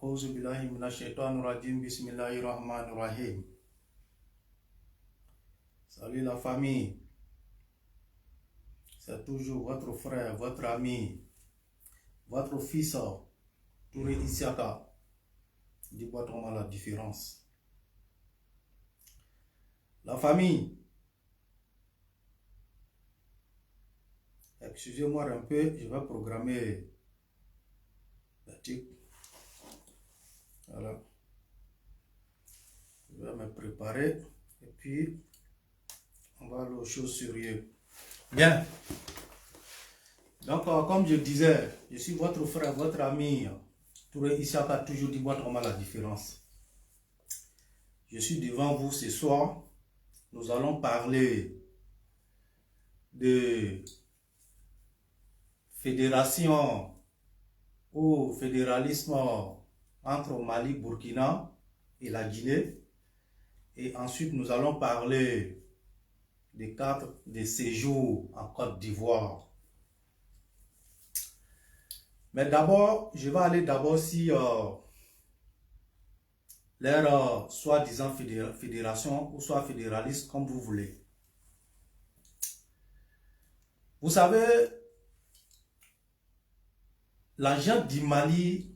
Auzu billahi minash shaitanir rajim. Bismillahir rahmanir rahim. Salut la famille. C'est toujours votre frère, votre ami, votre fils, Touré Isiaka. Dis-moi vraiment la différence. La famille. Excusez-moi un peu, je vais programmer la tic. Voilà. Je vais me préparer et puis on va aller aux choses sérieuses. Bien. Donc, comme je disais, je suis votre frère, votre ami. Touré Isiaka, toujours dis-moi vraiment la différence. Je suis devant vous ce soir. Nous allons parler de fédération ou fédéralisme entre Mali, Burkina et la Guinée. Et ensuite, nous allons parler des cadres de séjour en Côte d'Ivoire. Mais d'abord, je vais aller d'abord sur leur soi-disant fédération ou soit fédéraliste, comme vous voulez. Vous savez, la junte du Mali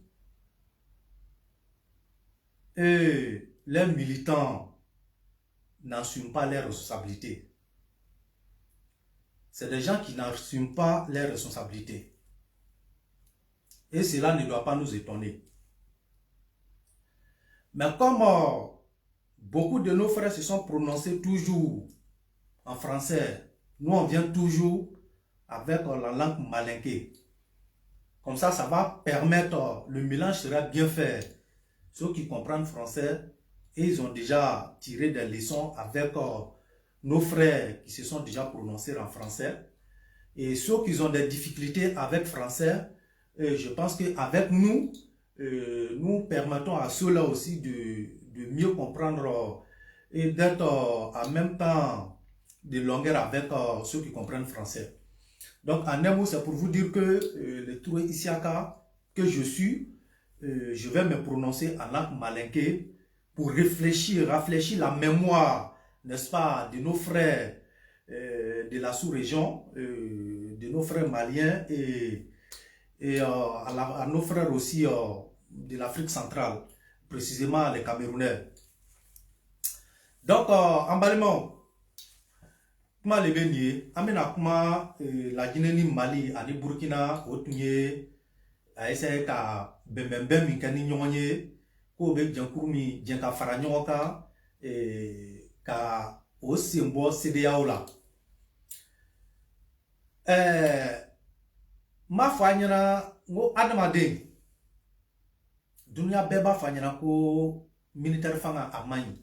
et les militants n'assument pas leurs responsabilités. C'est des gens qui n'assument pas leurs responsabilités. Et cela ne doit pas nous étonner. Mais comme beaucoup de nos frères se sont prononcés toujours en français, nous on vient toujours avec la langue malinquée. Comme ça, ça va permettre, le mélange sera bien fait. Ceux qui comprennent français, et ils ont déjà tiré des leçons avec nos frères qui se sont déjà prononcés en français. Et ceux qui ont des difficultés avec français, je pense qu'avec nous, nous permettons à ceux-là aussi de mieux comprendre et d'être en même temps de longueur avec ceux qui comprennent français. Donc, en un mot, c'est pour vous dire que le Touré Isiaka que je suis, je vais me prononcer en langue malinké pour réfléchir la mémoire, n'est-ce pas, de nos frères de la sous-région, de nos frères maliens et à nos frères aussi de l'Afrique centrale, précisément les Camerounais. Donc, emballement. Kuma le bɛ nin ye an bɛna kuma la Guinée ni Mali ani Burkina o tun ye a essayer ka bɛnbɛnbɛn min kɛ ni ɲɔgɔn ye k'o bɛ jɛnkuru min jɛn ka fara ɲɔgɔn kan ka o sen bɔ CEDEAO la. N b'a fɔ a ɲɛna n ko adamaden dunuya bɛɛ b'a fɔ a ɲɛna ko militaire fanga a man ɲi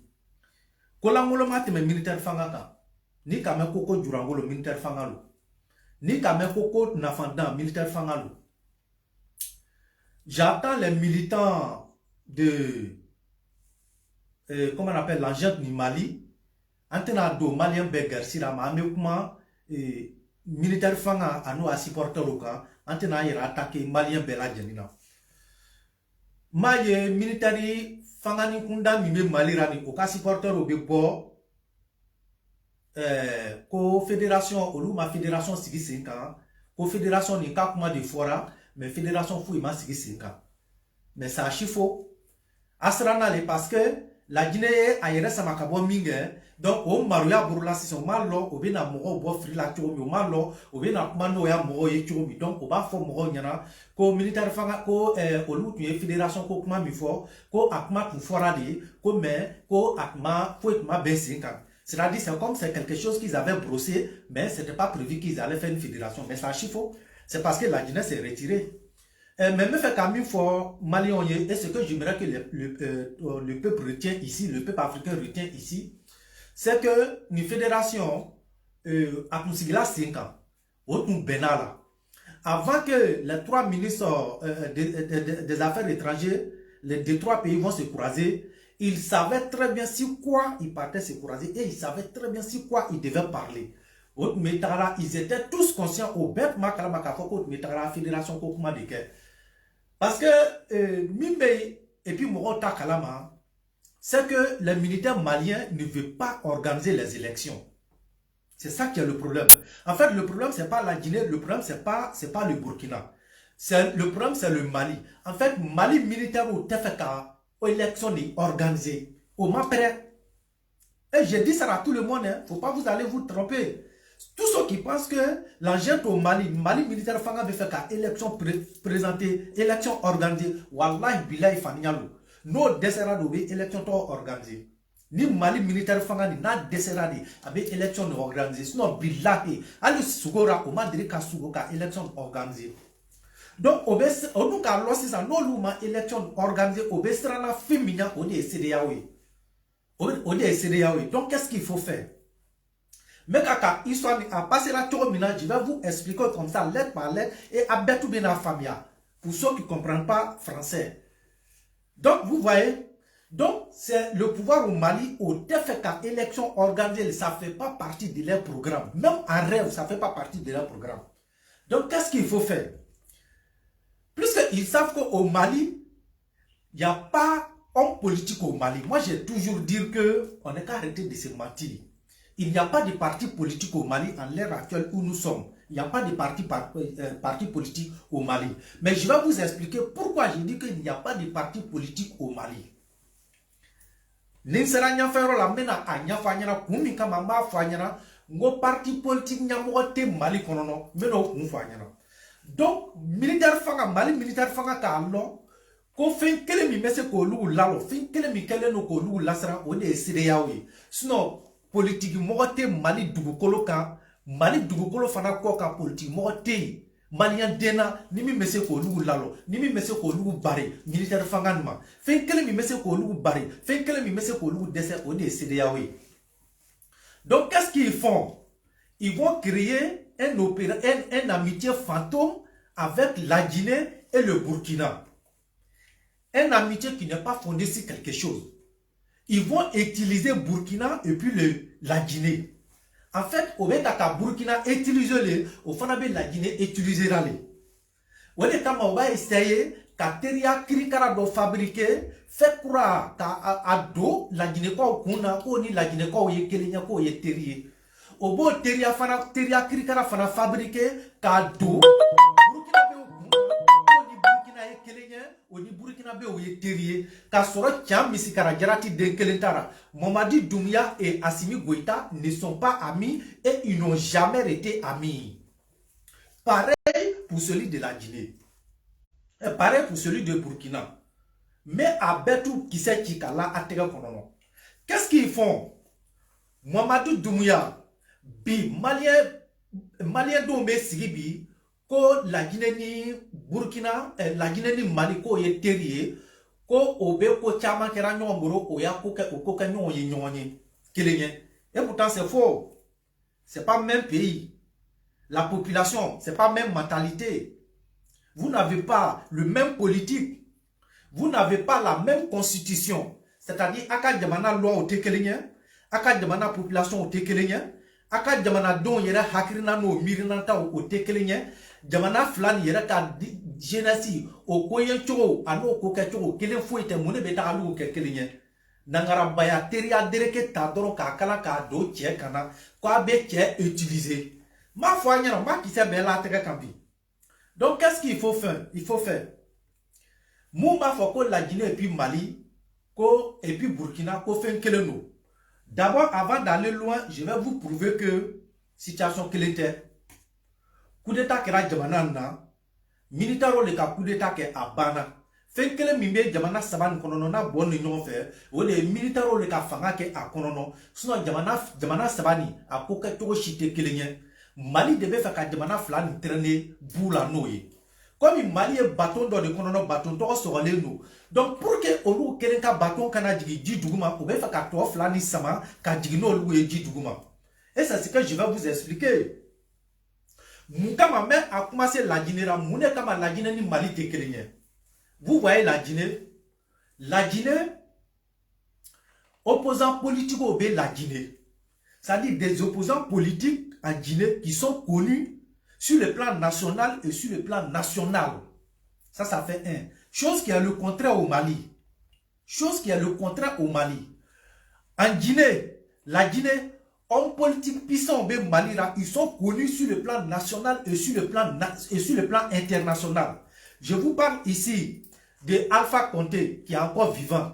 ko lankolon ma tɛmɛ militaire fanga kan. Ni kame koko jurangolo militaire fangalo. Ni kame koko nafandan militaire fangalo. J'attends les militants de comment on appelle la junte du Mali. Antena do malien beger sira ma amekuma militaire fanga anu a supporter loka. Antena ira attaquer malien bela janina. Maye military fanga ni kunda mime Mali rani oka supporter obebo. Fédération olu ma fédération sigi sen kan ko fédération ni ka kuma de fora mais fédération fou ma sigi sen kan mais ça chifo asrana le parce que la Guinée a yere sama ka bo minge donc o maruya burula si son malo o bena mo bo free la chomi o malo o bena kuma no ya mo ye chomi donc o ba fo mo nyana ko militaire fanga ko olu tu fédération ko kuma mi fo ko akuma tu fora de ko mais ko akuma fo ma ben sen kan. C'est-à-dire, c'est comme c'est quelque chose qu'ils avaient brossé, mais ce n'était pas prévu qu'ils allaient faire une fédération. Mais ça chifo, c'est parce que la Guinée s'est retirée. Mais me fait quand même fort Malion, et ce que j'aimerais que le peuple retient ici, le peuple africain retient ici, c'est que une fédération a consigné 5 ans, au Benala. Avant que les 3 ministres des Affaires étrangères, les 3 pays vont se croiser, ils savaient très bien sur quoi ils partaient se croiser et ils savaient très bien sur quoi ils devaient parler. Ils étaient tous conscients au bête la fédération. Parce que Mimbe et puis Morota Kalama, c'est que les militaires maliens ne veulent pas organiser les élections. C'est ça qui est le problème. En fait, le problème, c'est pas la Guinée, le problème, c'est pas le Burkina. Le problème, c'est le Mali. En fait, Mali militaire au TFK, aux élections organisées, au MAPRE. Et j'ai dit ça à tout le monde, hein. Faut pas vous aller vous tromper. Tous ceux qui pensent que l'engin au Mali militaire fanga veut faire élection présentée, élection organisée, wallahi billahi fanialo. No desera do be élection organisée. Ni Mali militaire fanga ni na desera de avec élection organisée. Sinon billahi, ali sugora o mandiri ka sugoka élection organisée. Donc on nous ka losi ça no luma élection organisée au bestrana féminin on est CDAO. On est CDAO. Donc qu'est-ce qu'il faut faire? Mais quand histoire a passé la tour mina, je vais vous expliquer comme ça, lettre par lettre, et à tout bien la famille. Pour ceux qui ne comprennent pas français. Donc, vous voyez, donc c'est le pouvoir au Mali, au TFK, élection organisée, ça ne fait pas partie de leur programme. Même en rêve, ça ne fait pas partie de leur programme. Donc, qu'est-ce qu'il faut faire? Puisqu'ils savent qu'au Mali, il n'y a pas homme politique au Mali. Moi, j'ai toujours dit qu'on n'est qu'à arrêter de se mentir. Il n'y a pas de parti politique au Mali en l'ère actuelle où nous sommes. Il n'y a pas de parti politique au Mali. Mais je vais vous expliquer pourquoi je dis qu'il n'y a pas de parti politique au Mali. Ninsera nyafero la mena anya fanyana kumi kama ma fanyana ngo parti politique nyamote Mali konono meno kun fanyana. Donc militaire fanga Mali militaire fanga ka allo ko fin kele mi mese ko lugu lalo fin kele mi kele no ko lugu lasra o de sireyawi. Sinon politique mogote Mali dugukolo kan Mali dugukolo fana ko ka politique mogote Malien dena ni mi mese ko lugu lalo ni mi mese ko lugu bari militaire fanga numa fin kele mi mese ko lugu bari fin kele mi mese ko lugu dese o de CDAO. Donc qu'est-ce qu'ils font? Ils vont créer un amitié fantôme avec la Guinée et le Burkina. Un amitié qui n'est pas fondé sur quelque chose. Ils vont utiliser Burkina et puis la Guinée. En fait, au lieu que Burkina utilise au fond la Guinée utilisera les. Au lieu on va essayer que Krikara do fabriquer fait croire qu'à do la Guinée ko kuna ko ni la Guinée ko ye kelenya ko ye terrier. Au beau teria Krikara fana fabriquer qu'à do Burkina be ko ni Burkina ye kelenya oni Burkina be o ye terrier ka soro tiam misikara jarati de kelentara. Mamadi Doumbouya et Assimi Goïta ne sont pas amis et ils n'ont jamais été amis. Pareil pour celui de la Guinée. Et pareil pour celui de Burkina. Mais à Betou qui sait qui kala atega konono. Qu'est-ce qu'ils font? Mamadou Doumbouya bi malien dombe sigibi ko la Guinée ni Burkina la Guinée ni Mali ko ye terrier ko obe ko chama kera nyongoro o ya ko ka nyonyi nyonyi kelenye. Et pourtant c'est faux. C'est pas même pays. La population, c'est pas même mentalité. Vous n'avez pas le même politique. Vous n'avez pas la même constitution. C'est-à-dire, aka jamana loi au tekelenye, aka jamana population au tekelenye, aka jamana don yera hakirina no mirinanta au tekelenye, jamana flan yera ka genasi au koyen chogo, ano koke chogo, kelen fouete mone beta alu kekelenye. Nangara baya teria dereke tadoro ka kala ka do tche kana, kwa be tche utilisé. Ma foi, il y a un qui s'est bien là, donc, qu'est-ce qu'il faut faire? Il faut faire. Mouma faut la Guinée et puis Mali, et puis Burkina, qu'on fait un keleno. D'abord, avant d'aller loin, je vais vous prouver que situation qu'elle était. Coup d'état qui a jamana, militaire le coup d'état qui est à Bana. Fait que le mimé jamana saban konono na bonne union fait, ou les militaires le fanga qui à konono, sinon jamana sabani à koka to chite kelenye. Mali devait faire que demana flan traîner boula noye. Comme Mali est bâton dans le konono bâton to sur les nous. Donc pour que olu kelenka bâton kana digi duguma, ou bien faire que toi flan sama ka digno lu e duguma. Et c'est ce que je vais vous expliquer. Mukama mère a commencé la Guinée, mune kama la Guinée ni Mali te kelenye. Vous voyez la Guinée, opposants politiques au la Guinée. C'est-à-dire des opposants politiques en Guinée qui sont connus sur le plan national et sur le plan national. Ça fait un. Chose qui est le contraire au Mali. Chose qui est le contraire au Mali. En Guinée, la Guinée, hommes politiques puissants au Mali, ils sont connus sur le plan national et sur le plan international. Je vous parle ici de Alpha Condé, qui est encore vivant.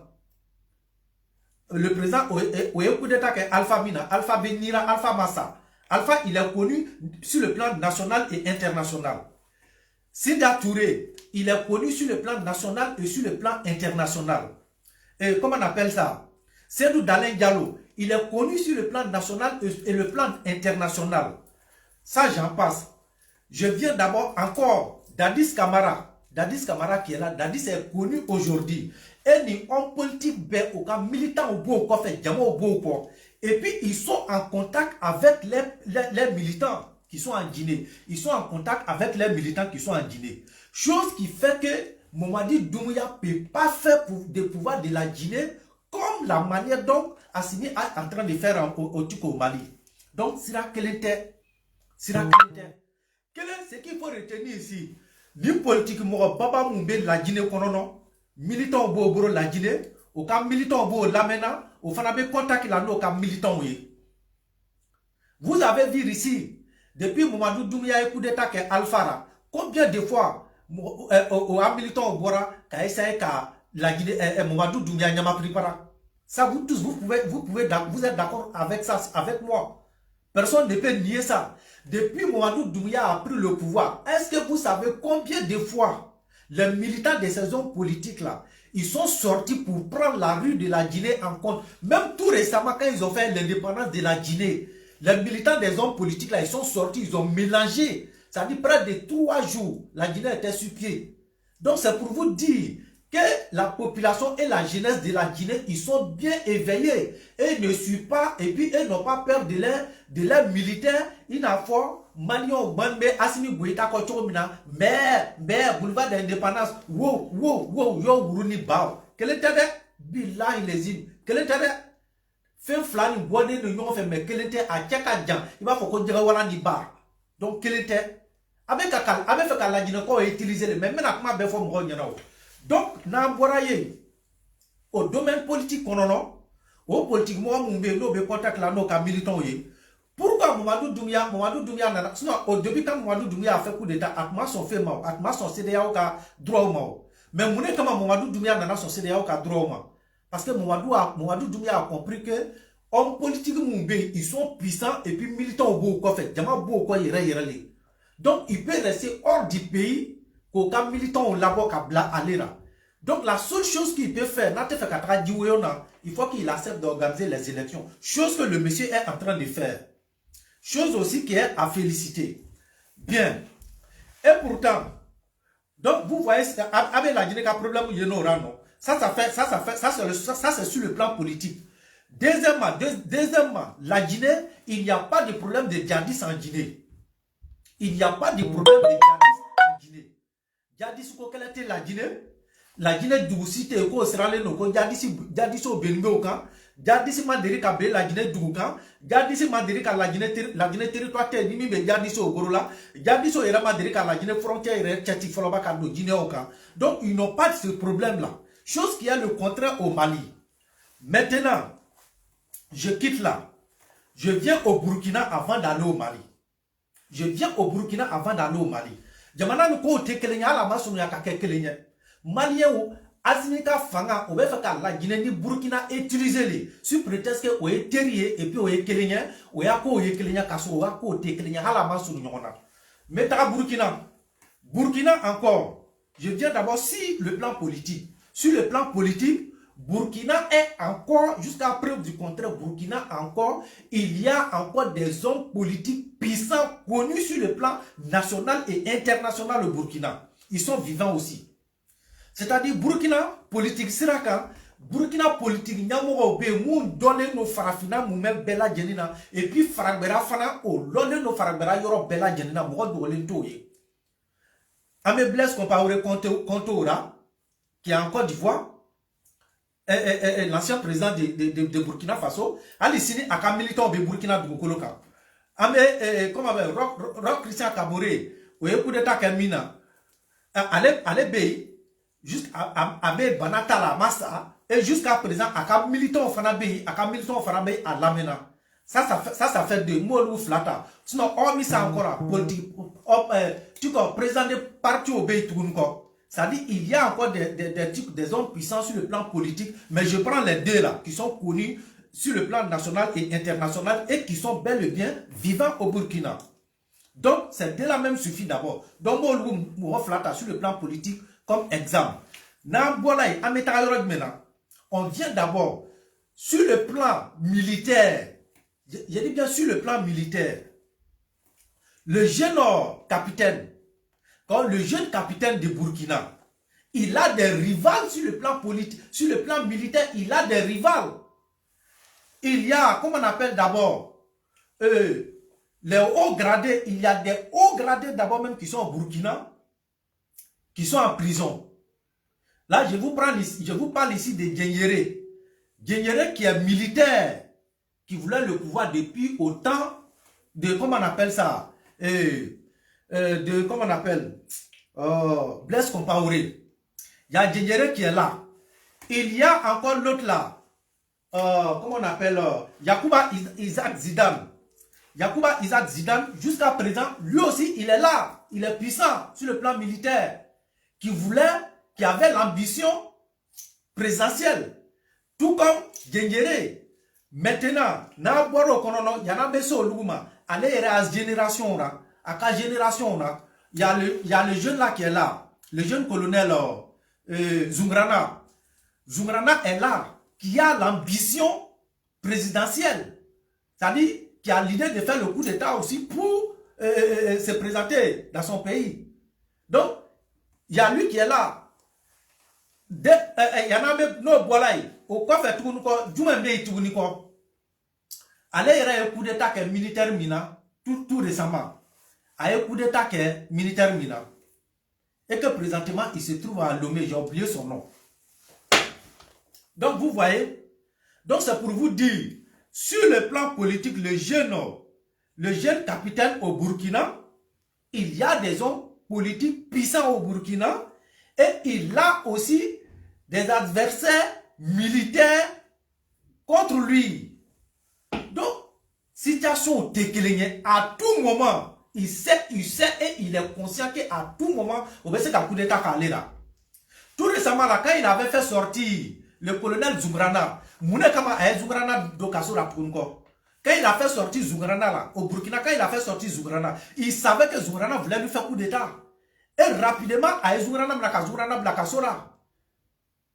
Le président Oyekou d'État qui est Alpha Mina, Alpha Benira, Alpha Massa. Alpha, il est connu sur le plan national et international. Sida Touré, il est connu sur le plan national et sur le plan international. Et comment on appelle ça? Seydou Dalen Diallo, il est connu sur le plan national et le plan international. Ça, j'en passe. Je viens d'abord encore Dadis Camara. Dadis Camara qui est là. Dadis est connu aujourd'hui. Et ni homme politique, militant au bout, et puis ils sont en contact avec les militants qui sont en Guinée. Ils sont en contact avec les militants qui sont en Guinée. Chose qui fait que Mamadi Doumbouya ne peut pas faire des pouvoirs de la Guinée comme la manière dont Assimi est en train de faire au Mali. Donc, c'est là quel était. Ce qu'il faut retenir ici. Ni politique, Baba Moumbe, la Guinée, militant au Boboro, la Guinée, au cas militant au Bobo, Lamena, au Fanabe contact la au cas militant. Vous avez vu ici, depuis Mamadou Doumbouya et coup d'état qui est Alphara, combien de fois au militant au Bora, qui a essayé la Guinée, Mamadou Doumbouya n'a pas préparé. Ça, vous tous, vous êtes d'accord avec ça, avec moi. Personne ne peut nier ça. Depuis Mamadou Doumbouya a pris le pouvoir, est-ce que vous savez combien de fois les militants de ces hommes politiques-là, ils sont sortis pour prendre la rue de la Guinée en compte. Même tout récemment, quand ils ont fait l'indépendance de la Guinée, les militants des hommes politiques-là, ils sont sortis, ils ont mélangé. Ça dit près de 3 jours, la Guinée était sur pied. Donc c'est pour vous dire que la population et la jeunesse de la Guinée, ils sont bien éveillés. Et ils ne suivent pas, et puis ils n'ont pas peur de leurs militaires. Ils n'ont pas Manion, Banbe, Assimi Goïta, Kochomina, mais, boulevard d'indépendance, wow, yo, Uruni Bao. Quel était Billah, il les îles. Quel était fait flani, boné, nous yon fait, mais quel était à Tchakadjan. Il va falloir qu'on dirait Walani Bar. Donc, quel était avec fait qu'à la Guinée, qu'on a utilisé les mêmes, mais n'a pas bien fait donc, Namboraye, au domaine politique, au politique, moi, mon béno, be contact là, nos militants, pourquoi Mamadou Doumbouya, sinon, au début, quand Mamadou Doumbouya a fait coup d'état, Atma son fait mao, Atma son CDAO ka droit au mao. Mais mon comment Mamadou Doumbouya n'a son CDAO ka droit au mao. Parce que Mamadou Doumbouya a compris que, hommes politiques, ils sont puissants et puis militants au bout, quoi fait, Djama beau, quoi, donc, il peut rester hors du pays, qu'aucun militant au labo kabla alera. Donc la seule chose qu'il peut faire, il faut qu'il accepte d'organiser les élections. Chose que le monsieur est en train de faire. Chose aussi qui est à féliciter. Bien. Et pourtant, donc vous voyez, avec la Guinée, il y a un problème, il y a non. Ça c'est sur le plan politique. Deuxièmement, la Guinée, il n'y a pas de problème de djihadistes en Guinée. Il n'y a pas de problème de djihadistes en Guinée. Djihadistes, quelle était la Guinée? La Guinée Dougoussite, ko Srale no ko djihadistes au Bengo kan, djihadistes mandiri ka be la Guinée Dougoukan, djihadistes mandiri ka la Guinée territoire terre ni be djihadistes au Gorola, djihadistes era mandiri ka la Guinée frontière et Tchati Foloba ka no Guinée au kan. Donc ils n'ont pas de ce problème là. Chose qui est le contraire au Mali. Maintenant, je quitte là. Je viens au Burkina avant d'aller au Mali. Je viens au Burkina avant d'aller au Mali. Jamana no ko te kelenya la masunu ya ka kelenya. Malien ou Asinika Fanga, on va faire la Guinée ni Burkina utiliser les sous prétexte que on est terrier et puis on est kelenya, on est ko kelenya kaso, on a ko te kelenya hala masunu nyona. Mais Burkina encore. Je viens d'abord sur le plan politique. Sur le plan politique, Burkina est encore, jusqu'à preuve du contraire, Burkina encore, il y a encore des hommes politiques puissants connus sur le plan national et international au Burkina. Ils sont vivants aussi. C'est-à-dire Burkina politique siraka, Burkina politique nyamogo be moun donne no farafina mumel bela jenina et puis faragbera fana o donne no faragbera yoro bela jenina mo do lentoye. Ame Blaise Compaoré Contora qui est en Côte d'Ivoire, l'ancien président de Burkina Faso, Alicini a militant de Burkina Dugukoloka. Ame comment Rock Christian Kaboré, ou coup d'état Kamina, allez bay jusqu'à Banata la Massa, Et jusqu'à présent, à quand militant au Fanabe, à l'amena. Ça fait de mots ou flata. Sinon, on ça encore politique. Tu comprends, président de parti au pays tout encore. Ça dit, il y a encore des hommes puissants sur le plan politique, mais je prends les deux là, qui sont connus sur le plan national et international et qui sont bel et bien vivants au Burkina. Donc, ces deux-là même suffit d'abord. Donc, on flata sur le plan politique comme exemple. On vient d'abord sur le plan militaire. Je dis bien sur le plan militaire. Le jeune capitaine, comme le jeune capitaine de Burkina, il a des rivales sur le plan politique, sur le plan militaire, il a des rivales. Il y a, comment on appelle d'abord, les hauts gradés, il y a des hauts gradés d'abord même qui sont au Burkina, qui sont en prison. Là, je vous parle ici de Djengere. Djengere qui est militaire, qui voulait le pouvoir depuis autant de, comment on appelle ça, comment on appelle, Blaise Compaoré. Il y a Djengere qui est là. Il y a encore l'autre là, comment on appelle, Yacouba Isaac Zidane. Yacouba Isaac Zidane, jusqu'à présent, lui aussi, il est là. Il est puissant sur le plan militaire. Qui avait l'ambition présidentielle. Tout comme Djengere. Maintenant, il y a une génération, il y a le jeune là qui est là, le jeune colonel Zungrana. Zungrana est là, qui a l'ambition présidentielle. C'est-à-dire qui a l'idée de faire le coup d'État aussi pour se présenter dans son pays. Donc, il y a lui qui est là. Il y en a même nos voilà. Au quoi fait tout nous quoi? Du même des tout nous quoi? Allez, il y a un coup d'état qui est militaire mina tout récemment. Il y a un coup d'état qui est militaire mina. Et que présentement il se trouve à Lomé. J'ai oublié son nom. Donc vous voyez. Donc c'est pour vous dire sur le plan politique le jeune capitaine au Burkina, il y a des hommes politiques puissants au Burkina. Et il a aussi des adversaires militaires contre lui. Donc, situation tékélénienne, à tout moment, il sait et il est conscient qu'à tout moment, on va essayer d'un coup d'état calé là. Tout récemment, là, quand il avait fait sortir le colonel Zungrana, quand il a fait sortir Zungrana là, au Burkina, quand il a fait sortir Zungrana, il savait que Zungrana voulait lui faire coup d'état. Et rapidement,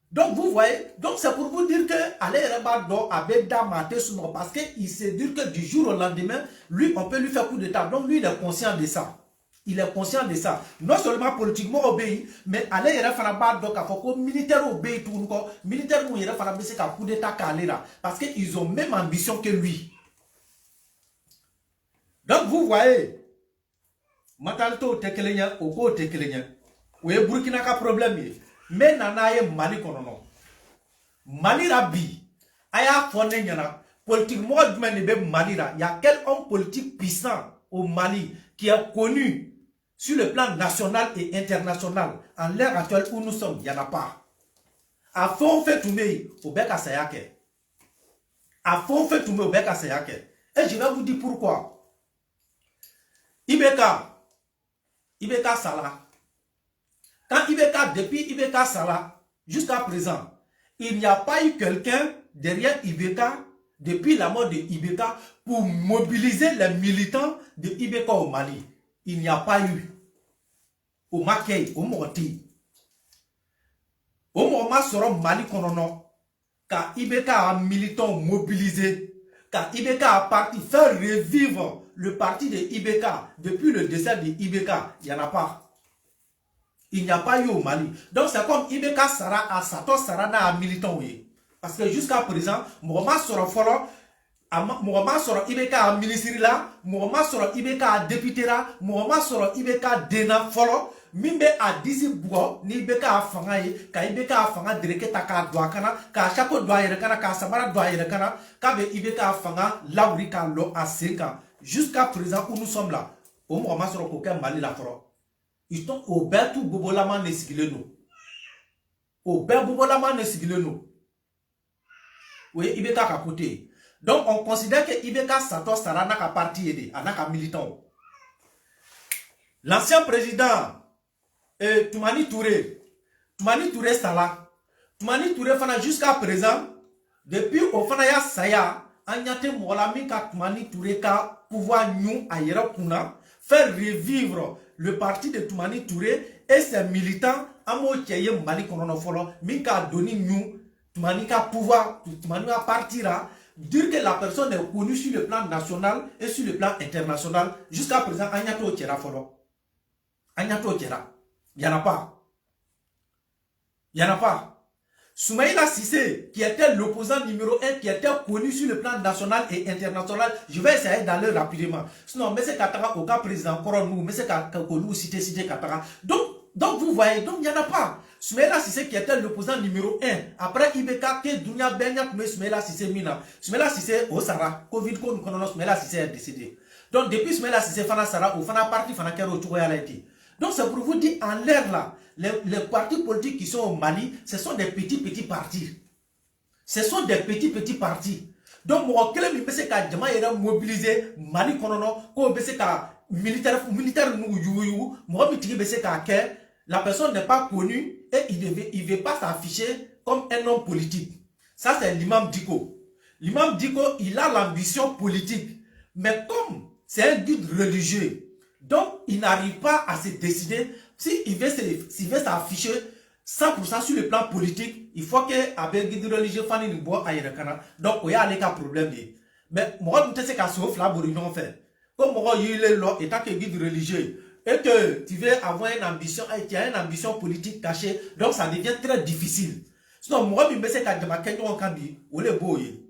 donc vous voyez, donc c'est pour vous dire que Alain Rebado avait damaté souvent parce qu'il s'est dit que du jour au lendemain, lui, on peut lui faire coup d'état. Donc lui, il est conscient de ça. Il est conscient de ça. Non seulement politiquement obéi, mais Alain Rebado a fait militaire obéi tout le monde. Militaire où il a fait un coup d'état parce qu'ils ont même ambition que lui. Donc vous voyez, Matalto tekelenya oko tekelenya. Ouye Burkina ka problème ye. Mais nana ye Mali konono. Mali rabi. Aya fonde nyana. Politiquement Mali ra. Il y a quel homme politique puissant au Mali qui est connu sur le plan national et international en l'ère actuelle où nous sommes, il n'y en a pas. A fond fait tourner au Beka Sayake. A fond fait tourner au Beka Sayake. Et je vais vous dire pourquoi. Ibeka Sala. Quand depuis Ibeka Sala, jusqu'à présent, il n'y a pas eu quelqu'un derrière Ibeka, depuis la mort de Ibeka, pour mobiliser les militants de Ibeka au Mali. Il n'y a pas eu. Au Makei, au Morti. Au moment où Mali Konono, quand Ibeka a militant mobilisé, quand Ibeka a parti faire revivre le parti de Ibeka, depuis le décès de Ibeka, il n'y en a pas. Il n'y a pas eu au Mali. Donc c'est comme Ibeka Sara à Sato Sarana à militant. Parce que jusqu'à présent, Mohamed sera fort, Mohamed sera Ibeka à ministre là, Mohamed sera Ibeka à député là, Mohamed sera Ibeka dena fort. Mimbe a disi buo ni Ibeka a fangaye, ka Ibeka a fanga direke taka douakana, ka chako douayerekana, ka samara douayerekana, ka be Ibeka a fanga laurika lo a 5 ans. Jusqu'à présent où nous sommes là, au moment sur aucun Mali la foro. Ils sont au Bertou Bobolaman ne sigileno. Au Ber Bobolaman ne sigileno. Oui, Ibeka à côté. Donc, on considère que Ibeka Sator Sara n'a qu'à parti aider, n'a qu'à militant. L'ancien président, Toumani Touré Sala, Toumani Touré Fana jusqu'à présent, depuis au Fanaya Saya, Anyate Molami ka Toumani Touré ka pouvoir nous ailleurs Kuna, faire revivre le parti de Toumani Touré et ses militants à Motiaye Mali Kononofolo, Mika Doni nous, Toumani ka pouvoir, Toumani ka partira, dire que la personne est connue sur le plan national et sur le plan international, jusqu'à présent, Anyato Tchera Folo. Anyato Tchera. Il n'y en a pas. Il n'y en a pas. Soumaïla Sissé, qui était l'opposant numéro 1, qui était connu sur le plan national et international, je vais essayer d'aller rapidement. Sinon, mais c'est Katara, au cas président, Koronou, mais c'est Kakolou, cité Katara. Donc, vous voyez, donc il n'y en a pas. Soumaïla Sissé, qui était l'opposant numéro 1, après Ibeka, que Dounia Benyak, mais Soumaïla Sissé Mina. Soumaïla Sissé, au Sara, Covid, Soumaïla Sissé est décédé. Donc, depuis Soumaïla Sissé, Fana Sara, ou Fana Parti, Fana Kero, Touya Laiti. Donc, c'est pour vous dire, en l'air là, les partis politiques qui sont au Mali, ce sont des petits partis. Ce sont des petits partis. Donc, moi, quel est le cas de mobiliser Mali Konono, ko bese ka militaire nou moi, la personne n'est pas connue et il ne veut pas s'afficher comme un homme politique. Ça, c'est l'imam Diko. L'imam Diko, il a l'ambition politique. Mais comme c'est un guide religieux, donc il n'arrive pas à se décider. S'il veut s'afficher 100% sur le plan politique, il faut que avec guide religieux Fanny Nibo aille Kana. Donc il y a des problèmes. Mais moi je sais qu'à sauf la bourrinon fait. Comme moi il est là étant que guide religieux et que tu veux avoir une ambition, tu as une ambition politique cachée, donc ça devient très difficile. Sinon moi je sais qu'à Djama Kenyo Kambi ou les boy.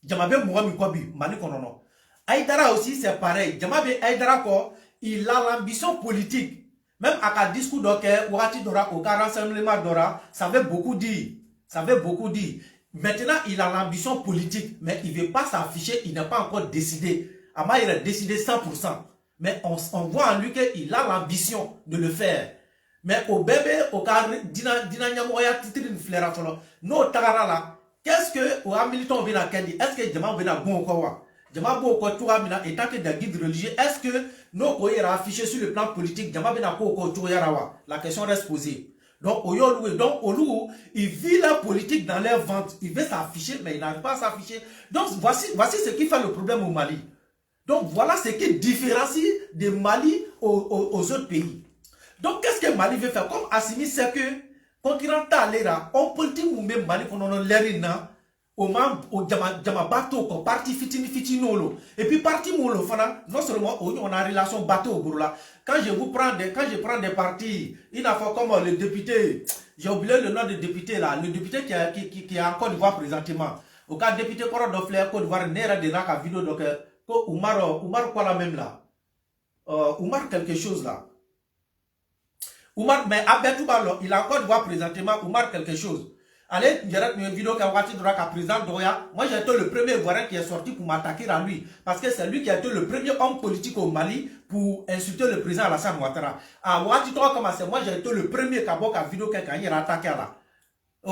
Djama be moi mi kwabi mani konono. Aïdara aussi c'est pareil. Djama be Aïdara ko il a l'ambition politique. Même à un discours d'Oké, Ouati Dora, au Rassemblement Dora, ça veut beaucoup dire. Ça veut beaucoup dire. Maintenant, il a l'ambition politique, mais il ne veut pas s'afficher, il n'a pas encore décidé. Ama, il a décidé 100%. Mais on voit en lui qu'il a l'ambition de le faire. Mais au bébé, au cas Dina Nyamoya, Titrin Flera Folo, no Tagara là, qu'est-ce que, au militant vient à Kendi, est-ce que Djama vient à bon quoi? Djama bon quoi, tout Amina, étant que des guides religieux, est-ce que nos courriers affichés sur le plan politique, la question reste posée. Donc, il vit la politique dans leur ventre. Il veut s'afficher, mais il n'arrive pas à s'afficher. Donc, voici ce qui fait le problème au Mali. Donc, voilà ce qui différencie de Mali aux autres pays. Donc, qu'est-ce que Mali veut faire? Comme Assimi sait que, quand il rentre à l'era, on politique ou même Mali, qu'on a l'air au bateau comme parti fitini nolo et puis parti molo fana non seulement on a relation bateau au Burla. Quand je prends des partis, il a fait comme le député, j'ai oublié le nom du député là, le député qui est en Côte d'Ivoire présentement, au cas député Koro de Flair Côte d'Ivoire n'era de la vidéo donc Oumar quoi la même là, Oumar quelque chose là, Oumar mais Abetouba il a en Côte d'Ivoire présentement Oumar quelque chose. Allez, j'ai une vidéo qui a été président Doya. Moi, j'ai été le premier Ivoirien qui est sorti pour m'attaquer à lui. Parce que c'est lui qui a été le premier homme politique au Mali pour insulter le président Alassane Ouattara. À Ouati, toi, comment c'est? Moi, j'ai été le premier qui a vidéo qui a attaqué à là.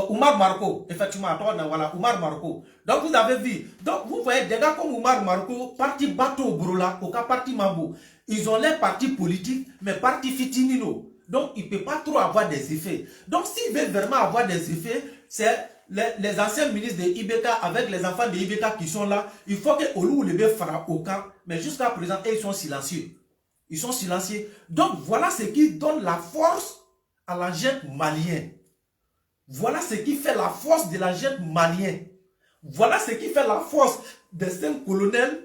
Oumar Marco, effectivement, voilà, Oumar Marco. Donc, vous avez vu. Donc, vous voyez, des gars comme Oumar Marco, parti Bateau Broula, au cas parti Mambo, ils ont les partis politiques, mais parti Fitinino. Donc, il ne peut pas trop avoir des effets. Donc, s'il veut vraiment avoir des effets, c'est les anciens ministres de Ibeka avec les enfants de Ibeka qui sont là. Il faut que Olou Lebe fera au camp. Mais jusqu'à présent, ils sont silencieux. Ils sont silencieux. Donc, voilà ce qui donne la force à la junte malien. Voilà ce qui fait la force de la junte malien. Voilà ce qui fait la force des 5 colonels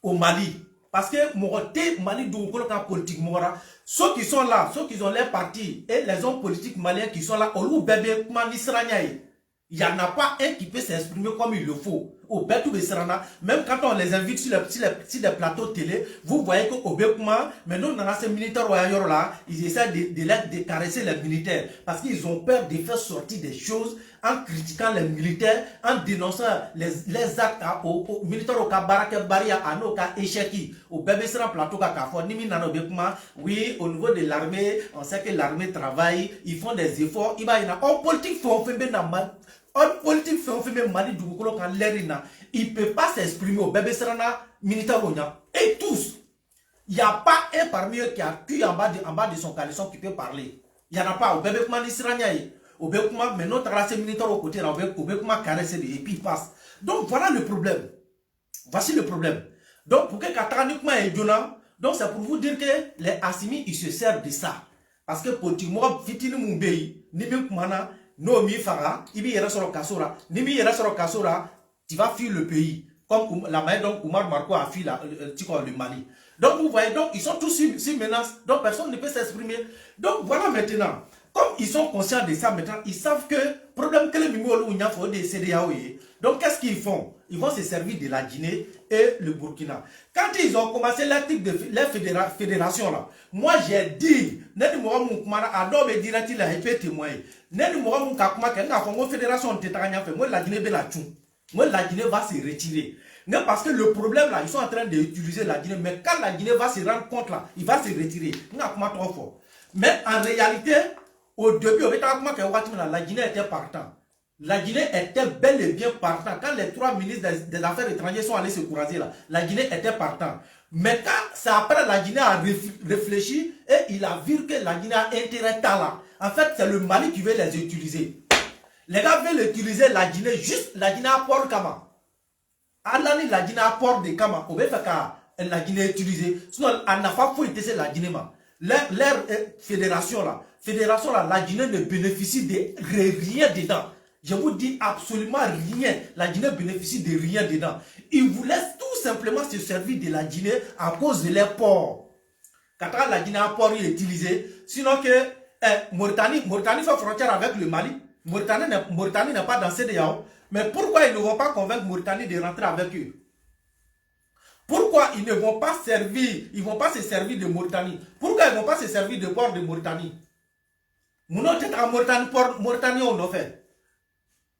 au Mali. Parce que Moroté, Mali, Doukoloka politique Mora, ceux qui sont là, ceux qui ont les partis et les hommes politiques maliens qui sont là, Olou Bébé, Manisranyaï. Il n'y en a pas un qui peut s'exprimer comme il le faut. Au Betou Besserana, même quand on les invite sur les plateaux télé, vous voyez qu'au Bekuma, maintenant dans ces militaires royaux là, ils essaient de caresser les militaires. Parce qu'ils ont peur de faire sortir des choses en critiquant les militaires, en dénonçant les actes aux militaires au Kabarake Baria, à nos cas échecki, au Bébé-Sera plateau Kakafo, Nimi Nano Bekuma, oui, au niveau de l'armée, on sait que l'armée travaille, ils font des efforts, il y a en politique, il faut faire homme politique fait Mali du Goulo quand l'Erina, il ne peut pas s'exprimer au bébé Serana, militaire. Et tous, il n'y a pas un parmi eux qui a cul en bas de son caleçon qui peut parler. Il n'y en a pas. Au bébé Kouma Nisrania, au bébé Kouma, mais notre race militaire au côté, au bébé Kouma caresse et puis il passe. Donc voilà le problème. Voici le problème. Donc pour que Kataraniquement est donnant, donc c'est pour vous dire que les Assimi, ils se servent de ça. Parce que pour tu moi, Fitini Mumbai, Nimi Koumana, no mi fara, ibi yera soro kasora, nimi yera soro kasora, tu vas fuir le pays. Comme la manière dont Oumar Marco a fui le Mali. Donc vous voyez, donc ils sont tous sur menace, donc personne ne peut s'exprimer. Donc voilà maintenant, comme ils sont conscients de ça maintenant, ils savent que problème que les Mimolo ou Nyafo des CDAO. Donc qu'est-ce qu'ils font? Ils vont se servir de la Guinée et le Burkina. Quand ils ont commencé l'article de la fédération là, moi j'ai dit, Neni Mohamou Kumana Adobe dirati la épée témoin. Neni Mohamou Kakuma Kenga Fongo fédération Tétagna fait, moi la Guinée la tchou. Moi la Guinée va se retirer. Mais parce que le problème là, ils sont en train d'utiliser la Guinée, mais quand la Guinée va se rendre compte là, il va se retirer. Trop fort. Mais en réalité, au début, la Guinée était partant. La Guinée était bel et bien partant. Quand les 3 ministres des Affaires étrangères sont allés se courager là, la Guinée était partant. Mais quand c'est après la Guinée a réfléchi et il a vu que la Guinée a intérêt à là. En fait, c'est le Mali qui veut les utiliser. Les gars veulent utiliser la Guinée, juste la Guinée à port Kama. Alani la Guinée à port de Kama, on veut faire que la Guinée utilisée. Sinon, elle n'a pas pu utiliser la Guinée. Leur fédération là, la Guinée ne bénéficie de rien dedans. Je vous dis absolument rien. La Guinée bénéficie de rien dedans. Ils vous laissent tout simplement se servir de la Guinée à cause de leurs ports. Quand la Guinée à port est utilisée, sinon que Mauritanie fait frontière avec le Mali. Mauritanie n'est pas dans CEDEAO. Mais pourquoi ils ne vont pas convaincre Mauritanie de rentrer avec eux? Pourquoi ils ne vont pas servir, ils vont pas se servir de Mauritanie? Pourquoi ils ne vont pas se servir de port de Mauritanie? Nous n'avons pas Mauritanie, on a fait.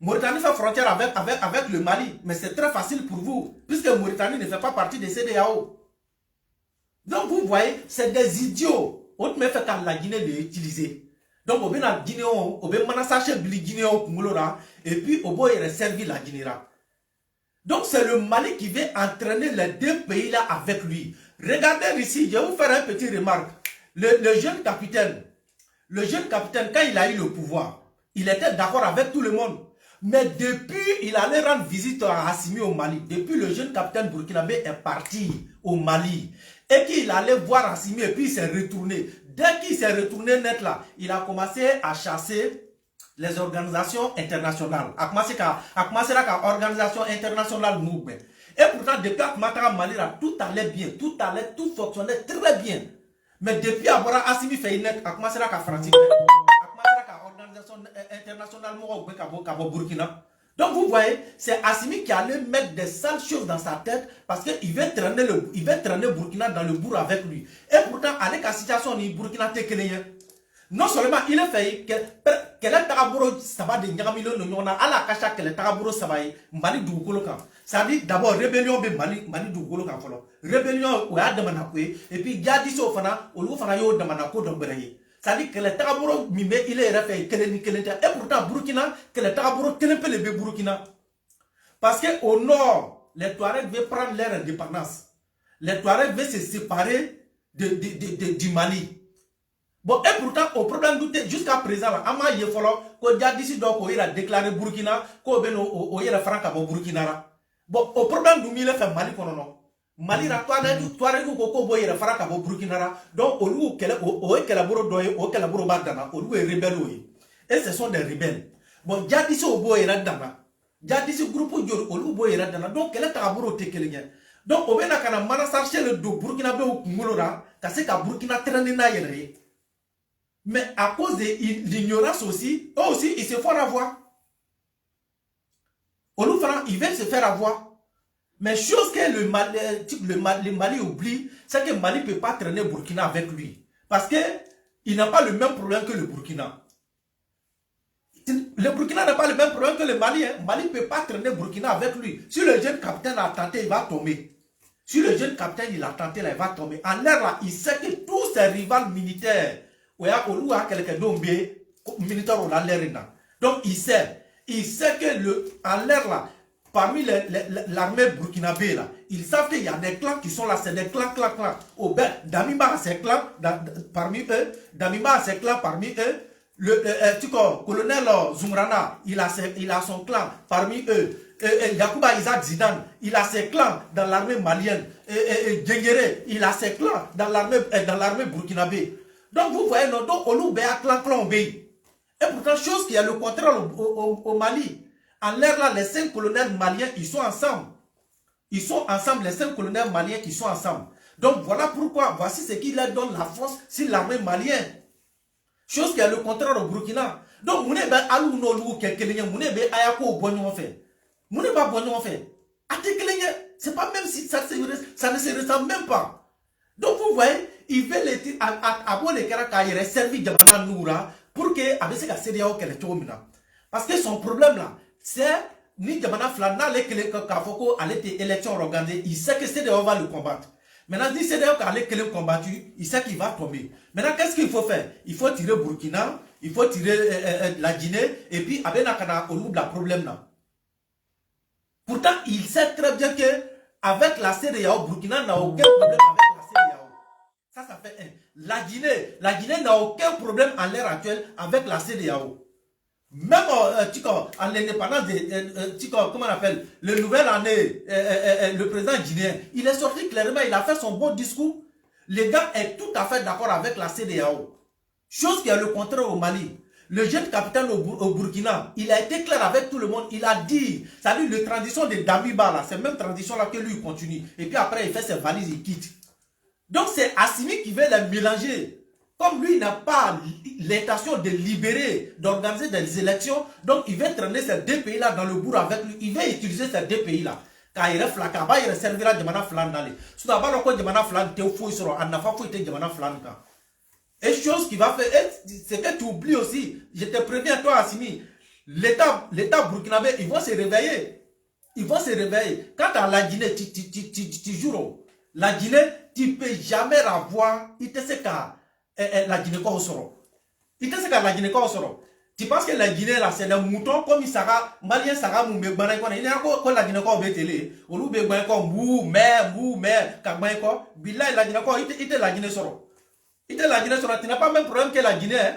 Mauritanie fait frontière avec le Mali, mais c'est très facile pour vous, puisque Mauritanie ne fait pas partie des CEDEAO. Donc vous voyez, c'est des idiots. On ne fait qu'à la Guinée de l'utiliser. Donc, on va la Guinée, on va sacher la Guinée, et puis on va servir la Guinée. Donc, c'est le Mali qui veut entraîner les deux pays-là avec lui. Regardez ici, je vais vous faire un petit remarque. Le jeune capitaine, quand il a eu le pouvoir, il était d'accord avec tout le monde. Mais depuis, il allait rendre visite à Assimi au Mali. Depuis, le jeune capitaine burkinabé est parti au Mali. Et qu'il allait voir Assimi et puis il s'est retourné. Dès qu'il s'est retourné net là, il a commencé à chasser les organisations internationales. A commencé à organisation internationale mouvement. Et pourtant, depuis que Mali là, tout allait bien, tout fonctionnait très bien. Mais depuis avoir Assimi fait net, a commencé à France. Organisation internationale Burkina. Donc vous voyez, c'est Assimi qui allait mettre des sales choses dans sa tête parce qu'il veut traîner Burkina dans le bourg avec lui. Et pourtant, avec la situation du Burkina Tekeleyen, non seulement il a fait que est Tagaburo Saba de Nyagamilo Nona, à la cacha que le Tagaburo Sabaye, Mali Dougolokan. Ça dit d'abord rébellion de Mali Dougolokan. Rébellion ou Adamanakwe, et puis Gadiso Fana, ou Lufana Yo de Manako d'Ombreye. Ça dit que le Tagaburo Mime, il est refait et pourtant Burkina, que le Tagaburo Kenepe le Burkina. Parce qu'au nord, les Touaregs veulent prendre leur indépendance. Les Touaregs veulent se séparer du Mali. Bon, et pourtant, au problème douté, jusqu'à présent, Ama Yefolo, qu'on a d'ici donc, il a déclaré Burkina, qu'on a fait Franck au Burkina. Bon, au problème du milieu, fait Mali, non. Mali, Touareg, Koko, Boy, il Franck au Burkina. Donc, au lieu qu'elle a bourreau, au Calaburo Badana, au lieu rebelle. Et ce sont des rebelles. Bon, Jadisi au Boy, Radana. Jadisi groupe au lieu Boy, Radana. Donc, elle est à Bourreau Tekelien. Donc, au Bena Kana Manasarché le do Burkina Bo Moulora, Kassé ka Burkina Trenena Yere. Mais à cause de l'ignorance aussi, eux aussi, ils se font avoir. Ils veulent se faire avoir. Mais chose que le Mali oublie, c'est que le Mali ne peut pas traîner Burkina avec lui. Parce qu'il n'a pas le même problème que le Burkina. Le Burkina n'a pas le même problème que le Mali. Le Mali ne peut pas traîner Burkina avec lui. Si le jeune capitaine a tenté, il va tomber. Si le jeune capitaine il a tenté, là, il va tomber. En l'air, là, il sait que tous ses rivaux militaires, donc il sait il sait que en l'air là, parmi l'armée burkinabé là, ils savent qu'il y a des clans qui sont là, c'est des clans. Oh ben, Damiba a ses clans parmi eux, le colonel Zumrana, il a son clan parmi eux. Yacouba Isaac Zidane, il a ses clans dans l'armée malienne. Djengere, il a ses clans dans l'armée burkinabé. Donc vous voyez, donc Oloubé a clan obéi. Et pourtant, chose qui est le contraire au Mali. En l'air là, les 5 colonels maliens, ils sont ensemble. Ils sont ensemble, les 5 colonels maliens qui sont ensemble. Donc voilà pourquoi, voici ce qui leur donne la force sur l'armée malienne. Chose qui est le contraire au Burkina. Donc, vous n'avez pas alou no lou quelqu'un, vous n'avez pas ayako bonne fait. Vous n'avez pas bonne fait. C'est pas même si ça ne se ressemble même pas. Donc, vous voyez, il veut les avoir les caractères qui servi de Madame Noura pour que, avec ce CDAO qu'elle est tombina. Parce que son problème là, c'est ni de Madame Flana, les Kafoko, à l'élection organisée, il sait que CDAO va le combattre. Maintenant, si CDAO a les combattu, il sait qu'il va tomber. Maintenant, qu'est-ce qu'il faut faire? Il faut tirer Burkina, il faut tirer la Guinée, et puis, avec la problème là. Pourtant, il sait très bien que avec la CEDEAO, Burkina n'a aucun problème avec la CEDEAO. Ça fait un. La Guinée n'a aucun problème en l'ère actuelle avec la CEDEAO. Même en l'indépendance comment on appelle, le nouvel année, le président guinéen, il est sorti clairement, il a fait son bon discours. Les gars est tout à fait d'accord avec la CEDEAO. Chose qui est le contraire au Mali. Le jeune capitaine au Burkina, il a été clair avec tout le monde. Il a dit, c'est-à-dire la transition de Damiba, là, c'est la même transition là que lui continue. Et puis après, il fait ses valises, il quitte. Donc c'est Assimi qui veut les mélanger. Comme lui n'a pas l'intention de libérer, d'organiser des élections, donc il veut traîner ces 2 pays-là dans le bourg avec lui. Il veut utiliser ces 2 pays-là. Quand il reflaka, il servira de mana flan d'aller. Si tu n'as pas de mana flan, tu es fou, il sera en affaire, tu es de mana flan. Et chose qui va faire, c'est que tu oublies aussi, je te préviens toi Assimi, l'État burkinabé, ils vont se réveiller. Ils vont se réveiller. Quand à la Guinée, tu joues, la Guinée, tu ne peux jamais avoir, il te sait qu'à la Guinée quoi sort. Il te sait qu'à la Guinée quoi sort. Tu penses que la Guinée là, c'est le mouton comme il sera, malien sera mou, mais il y a quoi la Guinée quoi bétélé. Ou l'ou béban quoi, mou, mais, kagban quoi, billah la Guinée quoi, il te la Guinée sort. Tu n'as pas le même problème que la Guinée. Hein?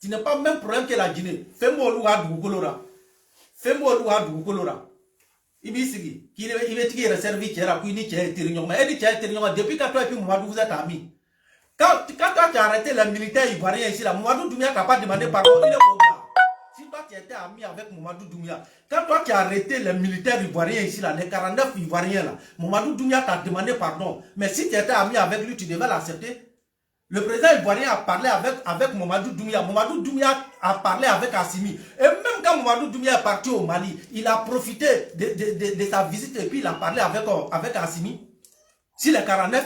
Tu n'as pas le même problème que la Guinée. Fais-moi l'ouad Goukolora. Fais-moi l'ouad Goukolora. Il va te servir qui est là, puis il est terrible. Depuis quand toi et puis Mouadou vous êtes amis. Quand toi tu as arrêté les militaires ivoiriens ici, là, Mouadou Doumbia n'a pas demandé pardon. Il est au là. Si toi tu étais ami avec Mouadou Doumbia, quand toi tu as arrêté les militaires ivoiriens ici, là, les 49 ivoiriens, là, Mouadou Doumbia t'a demandé pardon. Mais si tu étais ami avec lui, tu devais l'accepter. Le président ivoirien a parlé avec Mamadou Doumbia. Mamadou Doumbia a parlé avec Assimi. Et même quand Mamadou Doumbia est parti au Mali, il a profité de sa visite et puis il a parlé avec Assimi. Si les 49,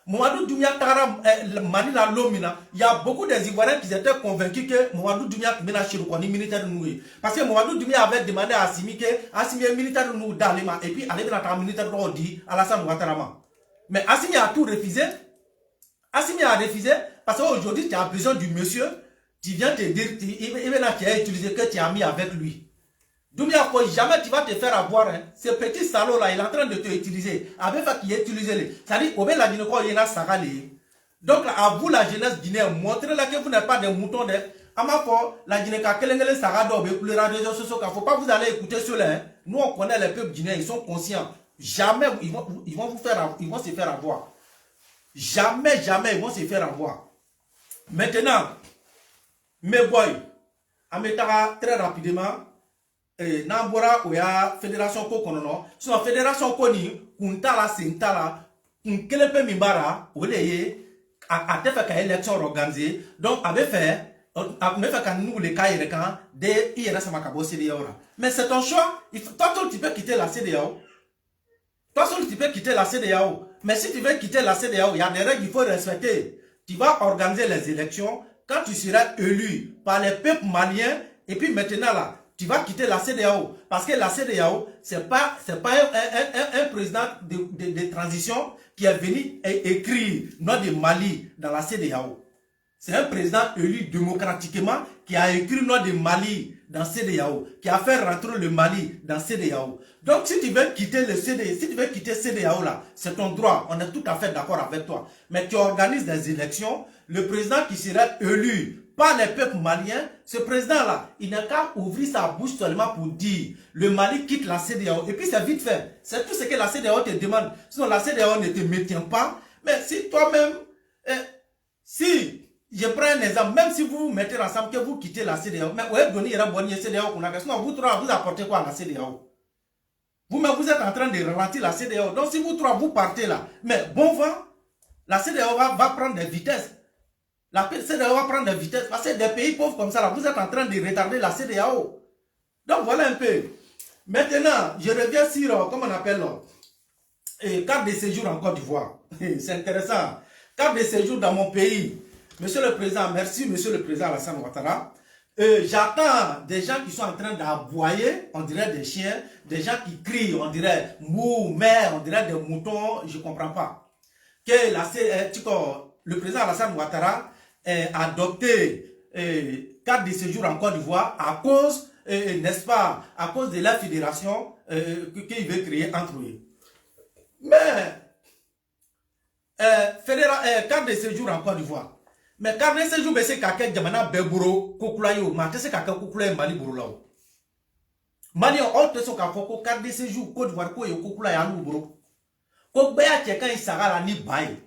Mamadou Doumbia, Mali, la Lomina, il y a beaucoup des Ivoiriens qui étaient convaincus que Mamadou Doumbia est militaire noué. Parce que Mamadou Doumbia avait demandé à Assimi que Assimi est militaire noué d'Alema et puis Alema est militaire noué Alassane Ouattarama. Mais Assimi a tout refusé. Assimi a refusé parce qu'aujourd'hui, tu as besoin du monsieur, tu viens te dire, il va là, tu as utilisé que tu as mis avec lui. Doumbia, jamais tu vas te faire avoir. Hein. Ce petit salaud là, il est en train de te utiliser. Avec ça qui est utilisé. C'est-à-dire, au la Guinée, il y a un donc, à vous, la jeunesse guinéenne, montrez-la que vous n'êtes pas des moutons. À ma foi, la Guinée, quand quelqu'un est sagado, les réseaux sociaux, il ne faut pas vous aller écouter cela. Hein. Nous, on connaît les peuples guinéens, ils sont conscients. Jamais ils vont se faire avoir. Jamais, ils vont se faire avoir. Maintenant, mes boys, on mettra très rapidement, Nambora ou ya fédération ko konono, sur la fédération koni, kuntala sintala, kunkelepe mimbara, ou leye, a te fait qu'une élection organisée, donc avait fait qu'un nous les cas de IRS Makabo CDAO. Mais c'est ton choix, toi tu peux quitter la CDAO. Toi seul tu peux quitter la CEDEAO. Mais si tu veux quitter la CEDEAO, il y a des règles qu'il faut respecter. Tu vas organiser les élections quand tu seras élu par les peuples maliens. Et puis maintenant là, tu vas quitter la CEDEAO. Parce que la CEDEAO, c'est pas un président de transition qui est venu écrire nom de Mali dans la CEDEAO. C'est un président élu démocratiquement qui a écrit le nom de Mali dans CEDEAO, qui a fait rentrer le Mali dans CEDEAO. Donc si tu veux quitter le CEDEAO, si tu veux quitter CEDEAO là, c'est ton droit, on est tout à fait d'accord avec toi. Mais tu organises des élections, le président qui sera élu par les peuples maliens, ce président-là, il n'a qu'à ouvrir sa bouche seulement pour dire le Mali quitte la CEDEAO. Et puis c'est vite fait. C'est tout ce que la CEDEAO te demande. Sinon la CEDEAO ne te maintient pas. Mais si toi-même, si je prends un exemple, même si vous vous mettez ensemble, que vous quittez la CEDEAO, mais où est donné il y a bon CEDEAO qu'on a. Sinon vous trois, vous apportez quoi à la CEDEAO? Vous-même, vous êtes en train de ralentir la CEDEAO. Donc si vous trois, vous partez là, mais bon vent, la CEDEAO va prendre des vitesses. La CEDEAO va prendre des vitesses parce que des pays pauvres comme ça, là, vous êtes en train de retarder la CEDEAO. Donc voilà un peu. Maintenant, je reviens sur, comment on appelle, carte de séjour en Côte d'Ivoire. C'est intéressant. Carte de séjour dans mon pays. Monsieur le Président, merci Monsieur le Président Alassane Ouattara. J'attends des gens qui sont en train d'aboyer, on dirait des chiens, des gens qui crient, on dirait mou, mère, on dirait des moutons, je ne comprends pas. Que le président Alassane Ouattara a adopté carte de séjour en Côte d'Ivoire à cause, n'est-ce pas, à cause de la fédération qu'il veut créer entre eux. Mais, carte de séjour en Côte d'Ivoire. Mais carte de séjour, c'est quelqu'un qui a béburo, kokulayo, mais c'est quelqu'un qui a Mali burulao. Mali, on te son carte de séjour, Côte d'Ivoire, kokulayo, aluburo. Kokbea, quelqu'un, il s'arrête à ni bail.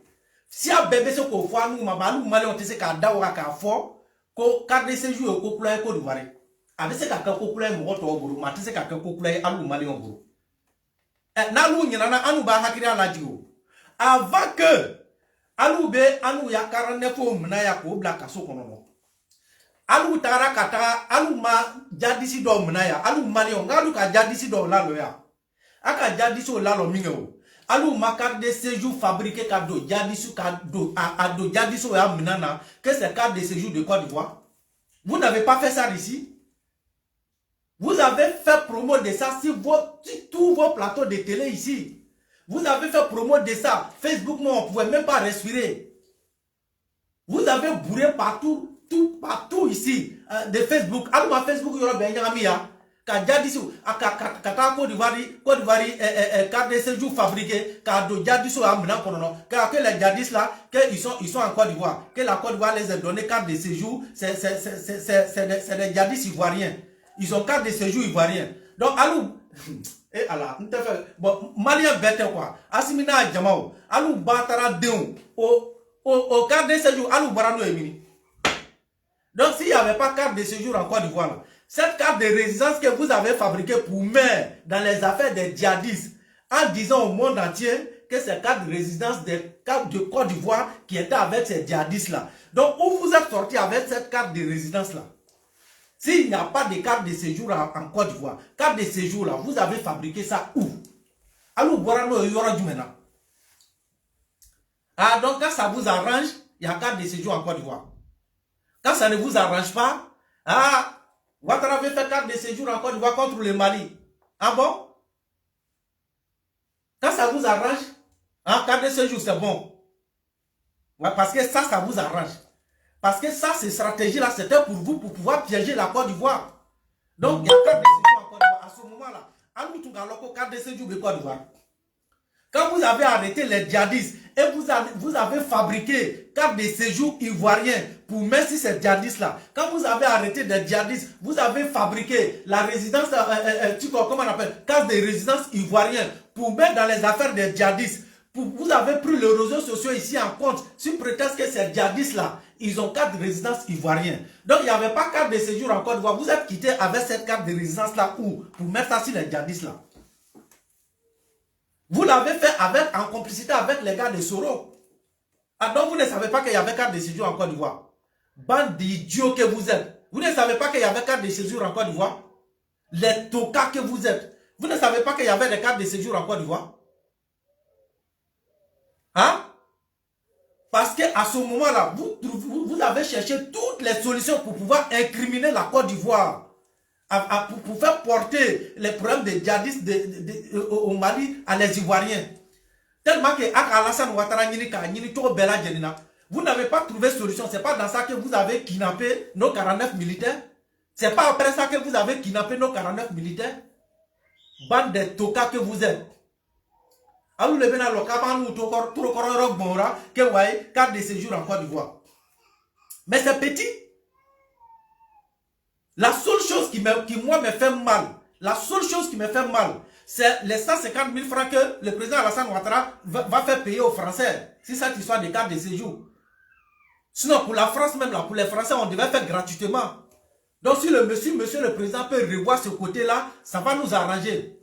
Si un bébé se ko fwa nous mabalou mali on te se ka dawa ka fo ko carte de séjour ko kula ko douare avec se ka ko kula mo to buru ma te se ka ko kula alu mali on buru na lu nyina na anu ba hakiri ala jigo avant que alu be anu ya 49 mna ya ko bla kaso kono no alu tara kata alu ma jadisi do mna ya alu mali on alu ka jadisi do la lo ya aka jadisi o la lo mingo alou ma carte de séjour fabriqué kado jadisu kado ado jadisu ya minana que c'est carte de séjour de Côte d'Ivoire. Vous n'avez pas fait ça ici. Vous avez fait promo de ça sur tous vos plateaux de télé ici. Vous avez fait promo de ça. Facebook, moi, on ne pouvait même pas respirer. Vous avez bourré partout, partout ici de Facebook. Alou ma Facebook il y aura bien yamia. Jadisu kata Côte d'Ivoire carte de séjour fabriqué kado jadisu amna kono que les jadis là que ils sont en Côte d'Ivoire que la Côte d'Ivoire les a donné carte de séjour c'est des jadis ivoiriens, ils ont carte de séjour ivoirien. Donc alou et ala bon malien bête quoi asimina jamao alou batara deun au carte de séjour alou barano emini. Donc s'il n'y avait pas carte de séjour en Côte d'Ivoire, cette carte de résidence que vous avez fabriquée pour mettre dans les affaires des djihadistes, en disant au monde entier que c'est carte de résidence des cartes de Côte d'Ivoire qui était avec ces djihadistes-là. Donc, où vous êtes sorti avec cette carte de résidence-là? S'il n'y a pas de carte de séjour en Côte d'Ivoire, carte de séjour-là, vous avez fabriqué ça où? Alors, voilà, il y aura du maintenant. Ah, donc, quand ça vous arrange, il y a carte de séjour en Côte d'Ivoire. Quand ça ne vous arrange pas, ah, Ouattara avait fait carte de séjour en Côte d'Ivoire contre le Mali. Ah bon? Quand ça vous arrange, hein, carte de séjour, c'est bon. Ouais, parce que ça vous arrange. Parce que ça, ces stratégies-là, c'était pour vous, pour pouvoir piéger la Côte d'Ivoire. Donc, il y a carte de séjour en Côte d'Ivoire. À ce moment-là, à nous, tout le carte de séjour de Côte d'Ivoire. Quand vous avez arrêté les djihadistes et vous avez fabriqué carte de séjour ivoirien pour mettre sur ces djihadistes-là, quand vous avez arrêté des djihadistes, vous avez fabriqué la résidence, comment on appelle, carte de résidence ivoirienne pour mettre dans les affaires des djihadistes. Vous avez pris les réseaux sociaux ici en compte sur prétexte que ces djihadistes-là, ils ont carte de résidence ivoirienne. Donc il n'y avait pas carte de séjour en Côte d'Ivoire. Vous êtes quitté avec cette carte de résidence-là où? Pour mettre ça sur les djihadistes-là. Vous l'avez fait en complicité avec les gars de Soro. Ah, donc vous ne savez pas qu'il y avait carte de séjour en Côte d'Ivoire. Bande d'idiots que vous êtes. Vous ne savez pas qu'il y avait carte de séjour en Côte d'Ivoire. Les tocards que vous êtes. Vous ne savez pas qu'il y avait des cartes de séjour en Côte d'Ivoire. Hein? Parce qu'à ce moment-là, vous avez cherché toutes les solutions pour pouvoir incriminer la Côte d'Ivoire. Pour faire porter les problèmes des djihadistes au Mali à les Ivoiriens. Tellement que Alassane Ouattara n'y to bela jenina. Vous n'avez pas trouvé solution. Ce n'est pas dans ça que vous avez kidnappé nos 49 militaires. Ce n'est pas après ça que vous avez kidnappé nos 49 militaires. Bande de tokas que vous êtes. Alors, le bénin, le caban, nous, que vous voyez, 4 de séjour en Côte d'Ivoire. Mais c'est petit. La seule chose qui moi me fait mal, la seule chose qui me fait mal, c'est les 150 000 francs que le président Alassane Ouattara va faire payer aux Français. Si cette histoire de carte de séjour. Sinon, pour la France même, là, pour les Français, on devait faire gratuitement. Donc, si monsieur le président peut revoir ce côté-là, ça va nous arranger.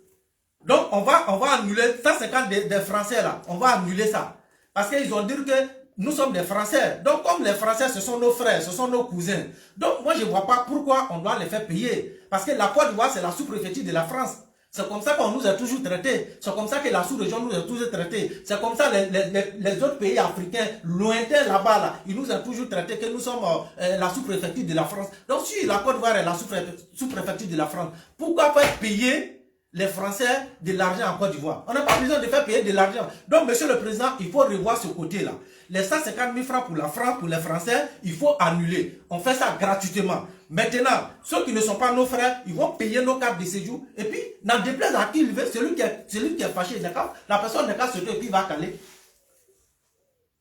Donc, on va annuler 150 des Français, là. On va annuler ça. Parce qu'ils ont dit que nous sommes des Français. Donc, comme les Français, ce sont nos frères, ce sont nos cousins. Donc, moi, je ne vois pas pourquoi on doit les faire payer. Parce que la Côte d'Ivoire, c'est la sous-préfecture de la France. C'est comme ça qu'on nous a toujours traités. C'est comme ça que la sous-région nous a toujours traités. C'est comme ça les autres pays africains, lointains là-bas, là, ils nous ont toujours traités que nous sommes la sous-préfecture de la France. Donc, si la Côte d'Ivoire est la sous-préfecture de la France, pourquoi pas payer les Français de l'argent en Côte d'Ivoire? On n'a pas besoin de faire payer de l'argent. Donc, monsieur le président, il faut revoir ce côté-là. Les 150 000 francs pour la France, pour les Français, il faut annuler. On fait ça gratuitement. Maintenant, ceux qui ne sont pas nos frères, ils vont payer nos cartes de séjour. Et puis, n'en déplaise à qui il veut, celui qui est fâché, la personne n'est pas sortie et puis il va caler.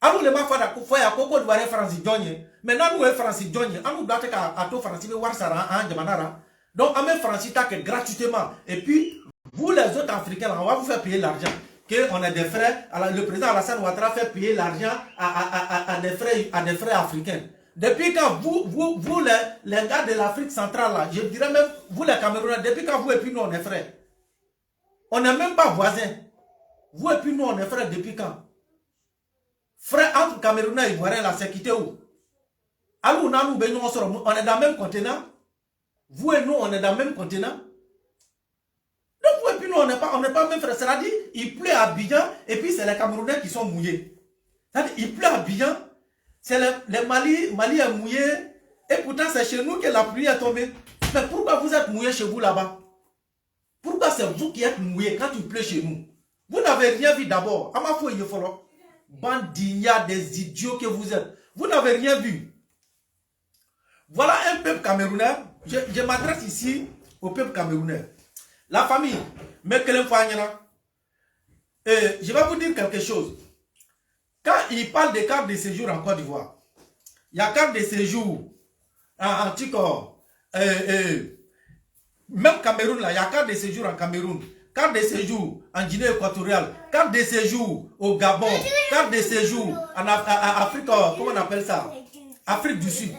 Alors, les gens font à Coco de voir Francis Djonye. Maintenant, nous, Francis Djonye, on nous doit être à tout Francis, mais voir ça en Djamanara. Donc, on met Francis Tac gratuitement. Et puis, vous, les autres Africains, on va vous faire payer l'argent. On a des frères, le président Alassane Ouattara fait payer l'argent à des frères africains. Depuis quand vous les gars de l'Afrique centrale, là, je dirais même, vous les Camerounais, depuis quand vous et puis nous on est frères? On n'est même pas voisins. Vous et puis nous on est frères depuis quand? Frères entre Camerounais et Ivoiriens, la sécurité où? Alors on est dans le même continent. Vous et nous on est dans le même continent. Donc vous et puis nous on n'est pas même frères. C'est-à-dire, il pleut à Abidjan et puis c'est les Camerounais qui sont mouillés. C'est-à-dire, il pleut à Abidjan. C'est le Mali est mouillé. Et pourtant, c'est chez nous que la pluie est tombée. Mais pourquoi vous êtes mouillé chez vous là-bas? Pourquoi c'est vous qui êtes mouillé quand il pleut chez nous? Vous n'avez rien vu d'abord. Bande d'ignats, des idiots que vous êtes. Vous n'avez rien vu. Voilà un peuple camerounais. Je m'adresse ici au peuple camerounais. La famille, je vais vous dire quelque chose. Quand il parle de carte de séjour en Côte d'Ivoire, il y a carte de séjour en Anticor, même Cameroun, là, il y a carte de séjour en Cameroun, carte de séjour en Guinée équatoriale, carte de séjour au Gabon, carte de séjour en Afrique, comment on appelle ça? Afrique du Sud.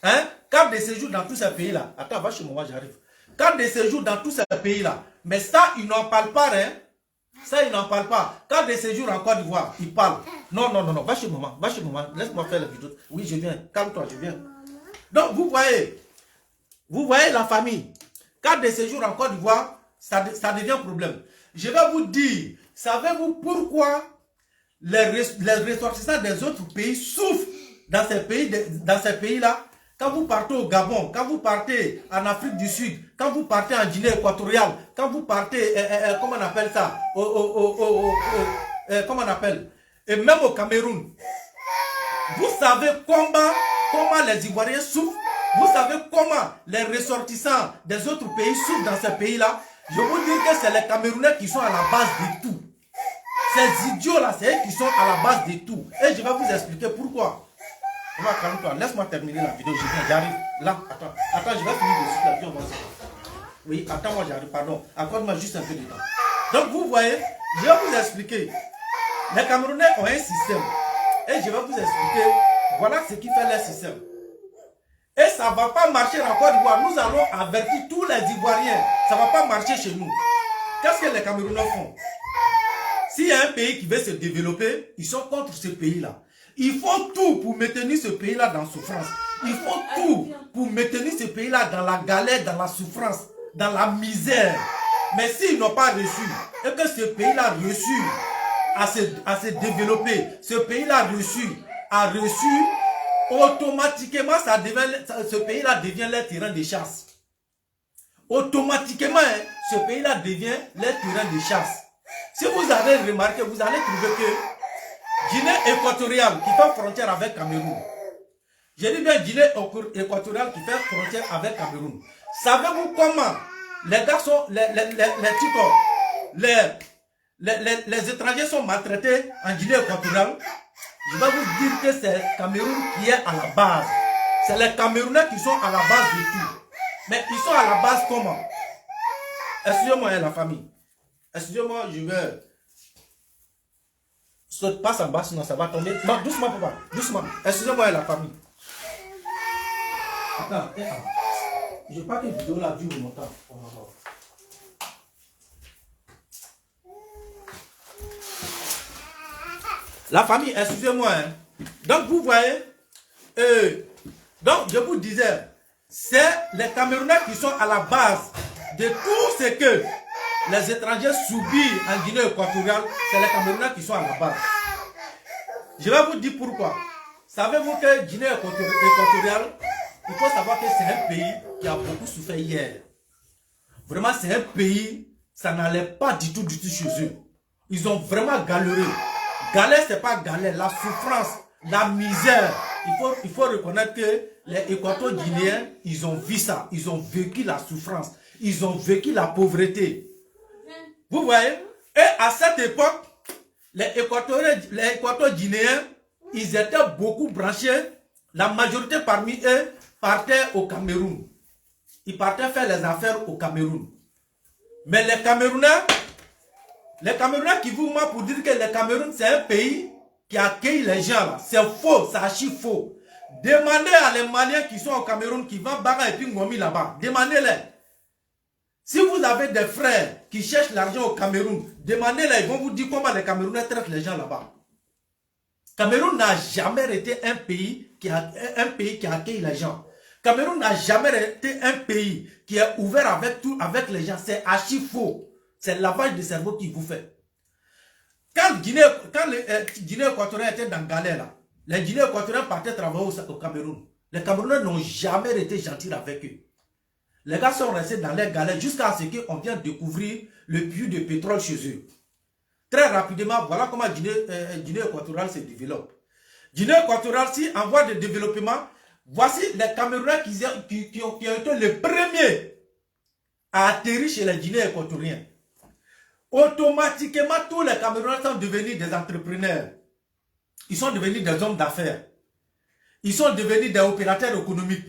Hein? Carte de séjour dans tous ces pays-là. Attends, va chez moi, j'arrive. Carte de séjour dans tous ces pays-là. Mais ça, ils n'en parlent pas, hein? Ça, ils n'en parlent pas. Carte de séjour en Côte d'Ivoire, ils parlent. Non, va chez maman, laisse-moi faire la vidéo. Oui, je viens, calme-toi, je viens. Donc, vous voyez la famille. Carte de séjour en Côte d'Ivoire, ça devient un problème. Je vais vous dire, savez-vous pourquoi les ressortissants des autres pays souffrent dans ces pays-là? Quand vous partez au Gabon, quand vous partez en Afrique du Sud, quand vous partez en Guinée équatoriale, quand vous partez, comment on appelle ça, comment on appelle, et même au Cameroun, vous savez comment les Ivoiriens souffrent, vous savez comment les ressortissants des autres pays souffrent dans ces pays-là. Je vous dis que c'est les Camerounais qui sont à la base de tout. Ces idiots-là, c'est eux qui sont à la base de tout. Et je vais vous expliquer pourquoi. Calme-toi, laisse-moi terminer la vidéo, j'arrive. Là, attends, je vais finir de suite la vidéo. Oui, attends-moi, j'arrive, pardon. Accorde-moi juste un peu de temps. Donc, vous voyez, je vais vous expliquer. Les Camerounais ont un système. Et je vais vous expliquer, voilà ce qui fait leur système. Et ça ne va pas marcher en Côte d'Ivoire. Nous allons avertir tous les Ivoiriens. Ça ne va pas marcher chez nous. Qu'est-ce que les Camerounais font? S'il y a un pays qui veut se développer, ils sont contre ce pays-là. Il faut tout pour maintenir ce pays-là dans la souffrance. Il faut tout pour maintenir ce pays-là dans la galère, dans la souffrance, dans la misère. Mais s'ils n'ont pas reçu, et que ce pays-là reçu à se développer, ce pays-là a reçu, automatiquement, ce pays-là devient leur terrain de chasse. Automatiquement, ce pays-là devient leur terrain de chasse. Si vous avez remarqué, vous allez trouver que Guinée équatoriale qui fait frontière avec Cameroun. Je dis bien Guinée équatoriale qui fait frontière avec Cameroun. Savez-vous comment les gars sont, les étrangers sont maltraités en Guinée équatoriale? Je vais vous dire que c'est Cameroun qui est à la base. C'est les Camerounais qui sont à la base de tout. Mais ils sont à la base comment? Excusez-moi la famille. Excusez-moi, je vais... Saute pas en bas, sinon ça va tomber. Non, doucement papa, doucement. Excusez-moi la famille. Attends, je n'ai pas que vidéo là dure longtemps. La famille, excusez-moi. Hein. Donc vous voyez, donc je vous disais, c'est les Camerounais qui sont à la base de tout ce que les étrangers subissent en Guinée équatoriale. C'est les Camerounais qui sont à la base. Je vais vous dire pourquoi. Savez-vous que Guinée équatoriale, il faut savoir que c'est un pays qui a beaucoup souffert hier. Vraiment, c'est un pays, ça n'allait pas du tout chez eux. Ils ont vraiment galéré. Galère, c'est pas galère. La souffrance, la misère. Il faut reconnaître que les Équato-Guinéens, ils ont vu ça. Ils ont vécu la souffrance. Ils ont vécu la pauvreté. Vous voyez? Et à cette époque, les Équato-Guinéens, ils étaient beaucoup branchés. La majorité parmi eux partaient au Cameroun. Ils partaient faire les affaires au Cameroun. Mais les Camerounais qui vous mentent pour dire que le Cameroun, c'est un pays qui accueille les gens là. C'est faux, c'est archi faux. Demandez à les Maliens qui sont au Cameroun, qui vont Baga et puis Ngomi là-bas. Demandez-les. Si vous avez des frères qui cherchent l'argent au Cameroun, demandez-les, ils vont vous dire comment les Camerounais traitent les gens là-bas. Cameroun n'a jamais été un pays qui accueille les gens. Cameroun n'a jamais été un pays qui est ouvert avec tout, avec les gens. C'est archi faux. C'est le lavage de cerveau qui vous fait. Quand les Guinéens équatoriens étaient dans galère là, les Guinéens équatoriens partaient travailler au Cameroun. Les Camerounais n'ont jamais été gentils avec eux. Les gars sont restés dans les galères jusqu'à ce qu'on vienne découvrir le puits de pétrole chez eux. Très rapidement, voilà comment Guinée équatoriale se développe. Guinée équatoriale, si en voie de développement, voici les Camerounais qui ont été les premiers à atterrir chez les Guinéens équatoriens. Automatiquement, tous les Camerounais sont devenus des entrepreneurs. Ils sont devenus des hommes d'affaires. Ils sont devenus des opérateurs économiques.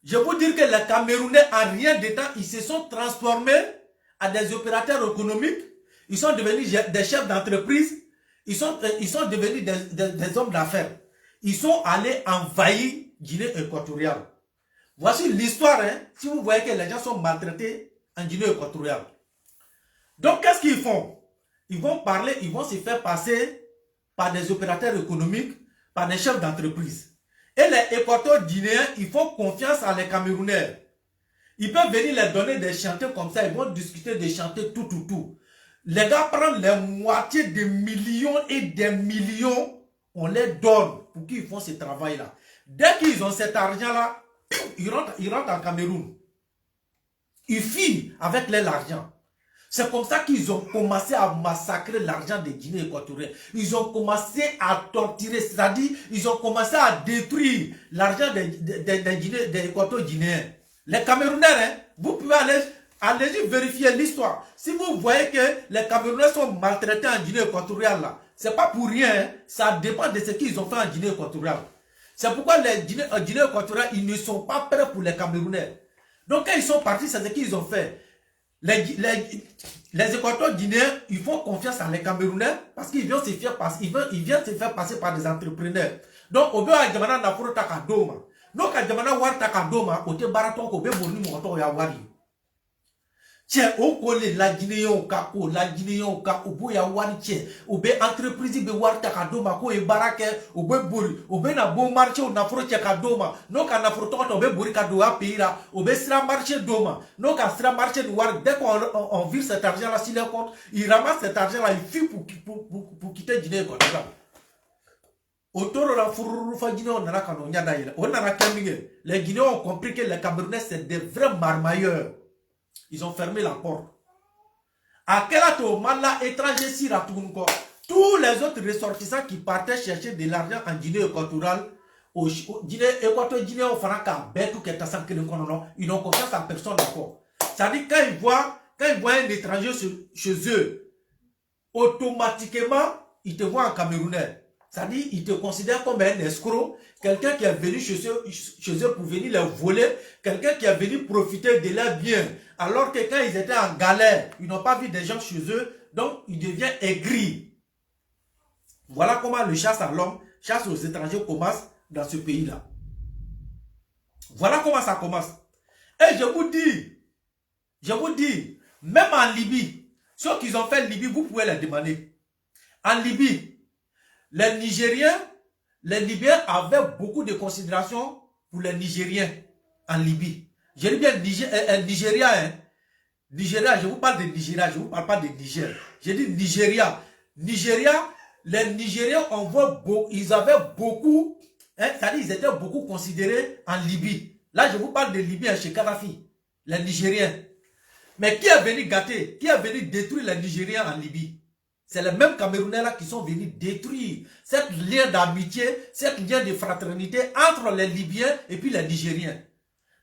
Je vous dire que les Camerounais, en rien de temps, ils se sont transformés en des opérateurs économiques. Ils sont devenus des chefs d'entreprise. Ils sont devenus des hommes d'affaires. Ils sont allés envahir Guinée équatoriale. Voici l'histoire, hein, si vous voyez que les gens sont maltraités en Guinée équatoriale. Donc, qu'est-ce qu'ils font? Ils vont parler, ils vont se faire passer par des opérateurs économiques, par des chefs d'entreprise. Et les Équato-Guinéens, ils font confiance à les Camerounais. Ils peuvent venir les donner des chantiers comme ça, ils vont discuter des chantiers tout. Les gars prennent les moitiés des millions et des millions, on les donne pour qu'ils font ce travail-là. Dès qu'ils ont cet argent-là, ils rentrent en Cameroun. Ils filent avec l'argent. C'est comme ça qu'ils ont commencé à massacrer l'argent des Guinéens équatoriens. Ils ont commencé à torturer, c'est-à-dire ils ont commencé à détruire l'argent des Équato-Guinéens. Les Camerounais, hein, vous pouvez aller vérifier l'histoire. Si vous voyez que les Camerounais sont maltraités en Guinée équatoriale, là, c'est pas pour rien, hein, ça dépend de ce qu'ils ont fait en Guinée équatoriale. C'est pourquoi les Guinéens équatoriales, ils ne sont pas prêts pour les Camerounais. Donc quand ils sont partis, c'est ce qu'ils ont fait. Les Équato-Guinéens, ils font confiance à les Camerounais parce qu'ils viennent se faire passer par des entrepreneurs. Donc, au besoin de demander na furo takadoma. Donc, quand demande war takadoma, au te baraton ko be moni moto ya wari. Tiens, au collé la Guinée au kako, la Guinée au kako, au ya wari tiens, au be entreprise be war takadoma ko e barake, au be buri, au be na bon marché au na furo takadoma. Donc, à na furo to be buri kado a pays là, au be sera marché doma. Donc, à sera marché de war, dès qu'on vire cet argent là sur les comptes, il ramasse cet argent là, il fuit pour quitter Guinée équatoriale. Autour de la fourroufа Guinée, on a quand on y a d'ailleurs. On a cambié. Les Guinéens ont compris que les Camerounais c'est des vrais marmailleurs. Ils ont fermé la porte. À quel ato, mala étranger si la tourne quoi. Tous les autres ressortissants qui partaient chercher de l'argent en Guinée équatoriale, Guinée équatoriale, Guinée au Faraka, ils n'ont confiance en personne encore. C'est-à-dire quand ils voient un étranger chez eux, automatiquement, ils te voient en Camerounais. C'est-à-dire ils te considèrent comme un escroc, quelqu'un qui est venu chez eux pour venir les voler, quelqu'un qui est venu profiter de leurs biens. Alors que quand ils étaient en galère, ils n'ont pas vu des gens chez eux, donc ils deviennent aigris. Voilà comment le chasse à l'homme, chasse aux étrangers commence dans ce pays-là. Voilà comment ça commence. Et je vous dis, même en Libye, ceux qui ont fait Libye, vous pouvez les demander. En Libye, les Nigériens, les Libyens avaient beaucoup de considération pour les Nigériens en Libye. Je dis bien Nigeria, hein. Nigeria, je vous parle de Nigeria, je ne vous parle pas de Niger. Je dis Nigeria. Nigeria, les Nigériens, ils avaient beaucoup, hein, c'est-à-dire ils étaient beaucoup considérés en Libye. Là, je vous parle de Libye, hein, chez Kadhafi, les Nigériens. Mais qui est venu gâter, qui est venu détruire les Nigériens en Libye? C'est les mêmes Camerounais là qui sont venus détruire cette lien d'amitié, cette lien de fraternité entre les Libyens et puis les Nigériens.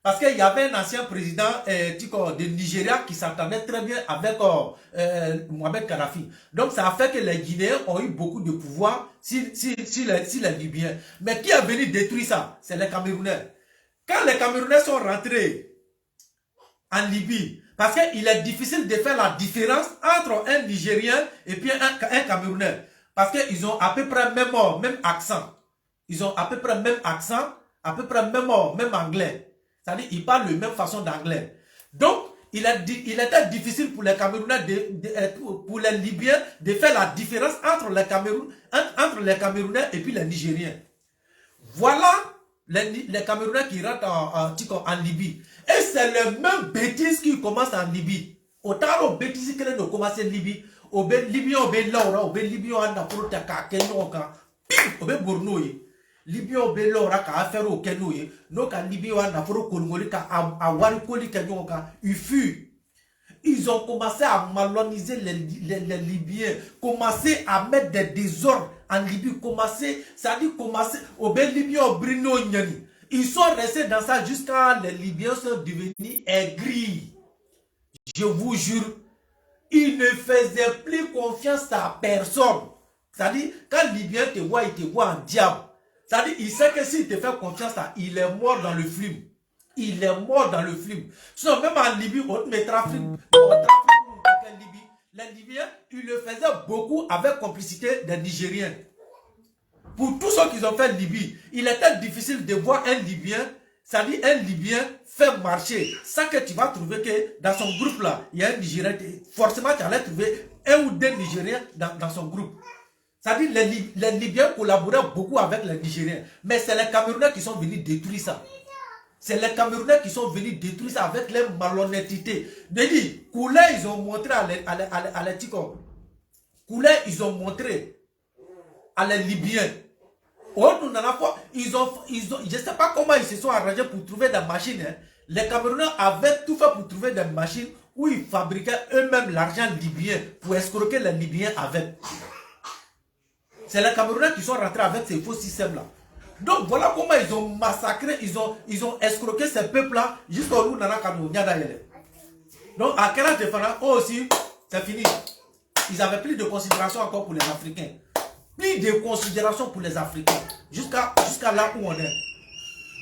Parce qu'il y avait un ancien président de Nigeria qui s'entendait très bien avec Mohamed Kadhafi. Donc ça a fait que les Guinéens ont eu beaucoup de pouvoir sur les Libyens. Mais qui a venu détruire ça? C'est les Camerounais. Quand les Camerounais sont rentrés en Libye, parce qu'il est difficile de faire la différence entre un Nigérien et puis un Camerounais. Parce qu'ils ont à peu près même accent. Ils ont à peu près même accent, à peu près même anglais. C'est-à-dire qu'ils parlent de la même façon d'anglais. Donc, il était difficile pour les Camerounais, pour les Libyens, de faire la différence entre les Camerounais et puis les Nigériens. Voilà les Camerounais qui rentrent en Libye. Et c'est le même bêtise qui commence en Libye. Autant de bêtises qui ont commencé en Libye. Au Libyen, au Laura, au Libyen, on a pour au Bournoui. Libyen, au Laura, qui a affaire au Kenouye. Donc, en Libye, on a pour Kolmoli, qui a Warikoli, il fut. Ils ont commencé à maloniser les Libyens, commencé à mettre des désordres en Libye, c'est-à-dire commencé au Libyen, au Brino, ils sont restés dans ça jusqu'à les Libyens sont devenus aigris. Je vous jure, ils ne faisaient plus confiance à personne. C'est-à-dire, quand le Libyen te voit, il te voit en diable. C'est-à-dire, il sait que s'il te fait confiance, il est mort dans le film. Il est mort dans le film. Sinon, même en Libye, on mettra film. Les Libyens, ils le faisaient beaucoup avec complicité des Nigériens. Pour tous ceux qui ont fait Libye, il était difficile de voir un Libyen, c'est-à-dire un Libyen faire marcher. Ça que tu vas trouver que dans son groupe là, il y a un Nigérien, forcément tu allais trouver un ou deux Nigériens dans son groupe. C'est-à-dire les Libyens collaboraient beaucoup avec les Nigériens. Mais c'est les Camerounais qui sont venus détruire ça. C'est les Camerounais qui sont venus détruire ça avec leur malhonnêteté. Dédi, Koulé, ils ont montré à les Tico. Koulé, ils ont montré à les Libyens. Je ne sais pas comment ils se sont arrangés pour trouver des machines. Hein. Les Camerounais avaient tout fait pour trouver des machines où ils fabriquaient eux-mêmes l'argent libyen pour escroquer les Libyens avec. C'est les Camerounais qui sont rentrés avec ces faux systèmes-là. Donc voilà comment ils ont massacré, ils ont escroqué ces peuples-là jusqu'au bout de la Camerounais. Donc à quel âge de Fana, eux aussi, c'est fini. Ils n'avaient plus de considération encore pour les Africains. Plus de considération pour les Africains. Jusqu'à là où on est.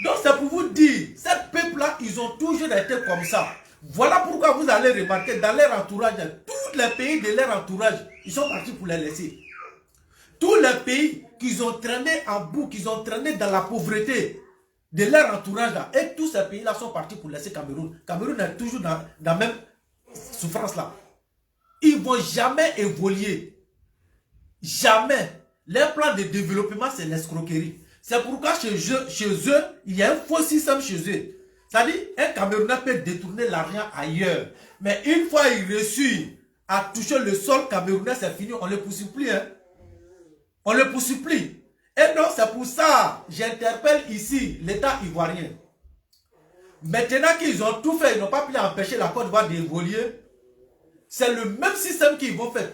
Donc c'est pour vous dire, ces peuples-là, ils ont toujours été comme ça. Voilà pourquoi vous allez remarquer dans leur entourage, tous les pays de leur entourage, ils sont partis pour les laisser. Tous les pays qu'ils ont traîné en bout, qu'ils ont traîné dans la pauvreté de leur entourage là, et tous ces pays-là sont partis pour laisser Cameroun. Cameroun est toujours dans la même souffrance là. Ils ne vont jamais évoluer. Jamais. Leur plan de développement, c'est l'escroquerie. C'est pourquoi chez eux, il y a un faux système chez eux. C'est-à-dire, un Camerounais peut détourner l'argent ailleurs. Mais une fois il réussit à toucher le sol camerounais, c'est fini, on ne le poursuit plus. Hein. On ne le poursuit plus. Et donc, c'est pour ça que j'interpelle ici l'État ivoirien. Maintenant qu'ils ont tout fait, ils n'ont pas pu empêcher la Côte d'Ivoire d'évoluer. C'est le même système qu'ils vont faire.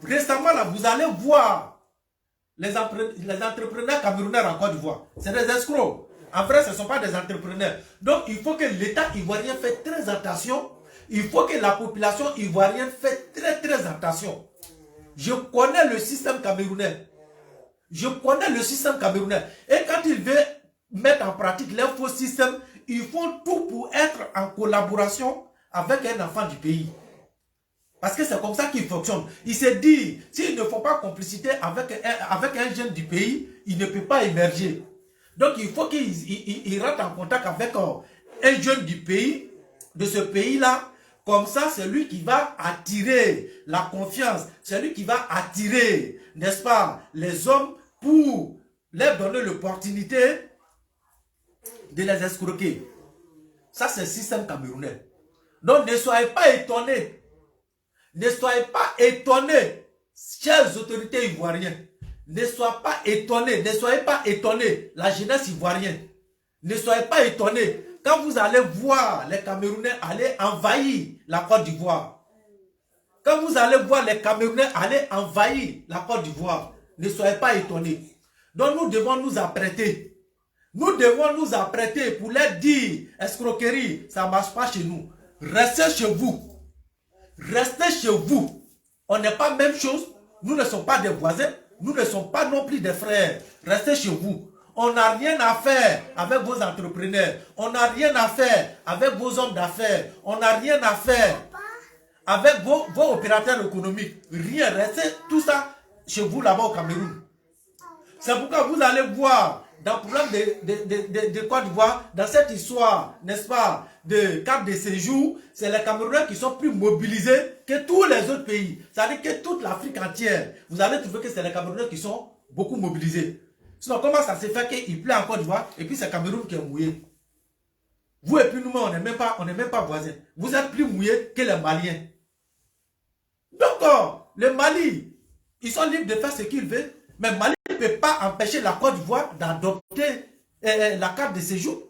récemment, là, vous allez voir les entrepreneurs camerounais en Côte d'Ivoire. C'est des escrocs. En vrai, ce ne sont pas des entrepreneurs. Donc, il faut que l'État ivoirien fasse très attention. Il faut que la population ivoirienne fasse très attention. Je connais le système camerounais. Je connais le système camerounais. Et quand ils veulent mettre en pratique leur faux système, ils font tout pour être en collaboration avec un enfant du pays. Parce que c'est comme ça qu'il fonctionne. Il se dit, s'ils ne font pas complicité avec un jeune du pays, il ne peut pas émerger. Donc il faut qu'il rentre en contact avec un jeune du pays, de ce pays-là. Comme ça, c'est lui qui va attirer la confiance. C'est lui qui va attirer, n'est-ce pas, les hommes pour leur donner l'opportunité de les escroquer. Ça, c'est le système camerounais. Donc, ne soyez pas étonnés. Ne soyez pas étonnés, chères autorités ivoiriennes. Ne soyez pas étonnés. Ne soyez pas étonnés, la jeunesse ivoirienne. Ne soyez pas étonnés. Quand vous allez voir les Camerounais aller envahir la Côte d'Ivoire. Quand vous allez voir les Camerounais aller envahir la Côte d'Ivoire, ne soyez pas étonnés. Donc nous devons nous apprêter. Nous devons nous apprêter pour leur dire, escroquerie, ça ne marche pas chez nous. Restez chez vous. Restez chez vous. On n'est pas même chose. Nous ne sommes pas des voisins. Nous ne sommes pas non plus des frères. Restez chez vous. On n'a rien à faire avec vos entrepreneurs. On n'a rien à faire avec vos hommes d'affaires. On n'a rien à faire avec vos opérateurs économiques. Rien. Restez tout ça chez vous là-bas au Cameroun. C'est pourquoi vous allez voir dans le problème de Côte d'Ivoire, dans cette histoire, n'est-ce pas, de carte de séjour, c'est les Camerounais qui sont plus mobilisés que tous les autres pays. C'est-à-dire que toute l'Afrique entière, vous allez trouver que c'est les Camerounais qui sont beaucoup mobilisés. Sinon, comment ça se fait qu'il plaît en Côte d'Ivoire et puis c'est Cameroun qui est mouillé? Vous et puis nous, on n'est même pas voisins. Vous êtes plus mouillés que les Maliens. Donc, le Mali, ils sont libres de faire ce qu'ils veulent, mais Mali ne peut pas empêcher la Côte d'Ivoire d'adopter la carte de séjour.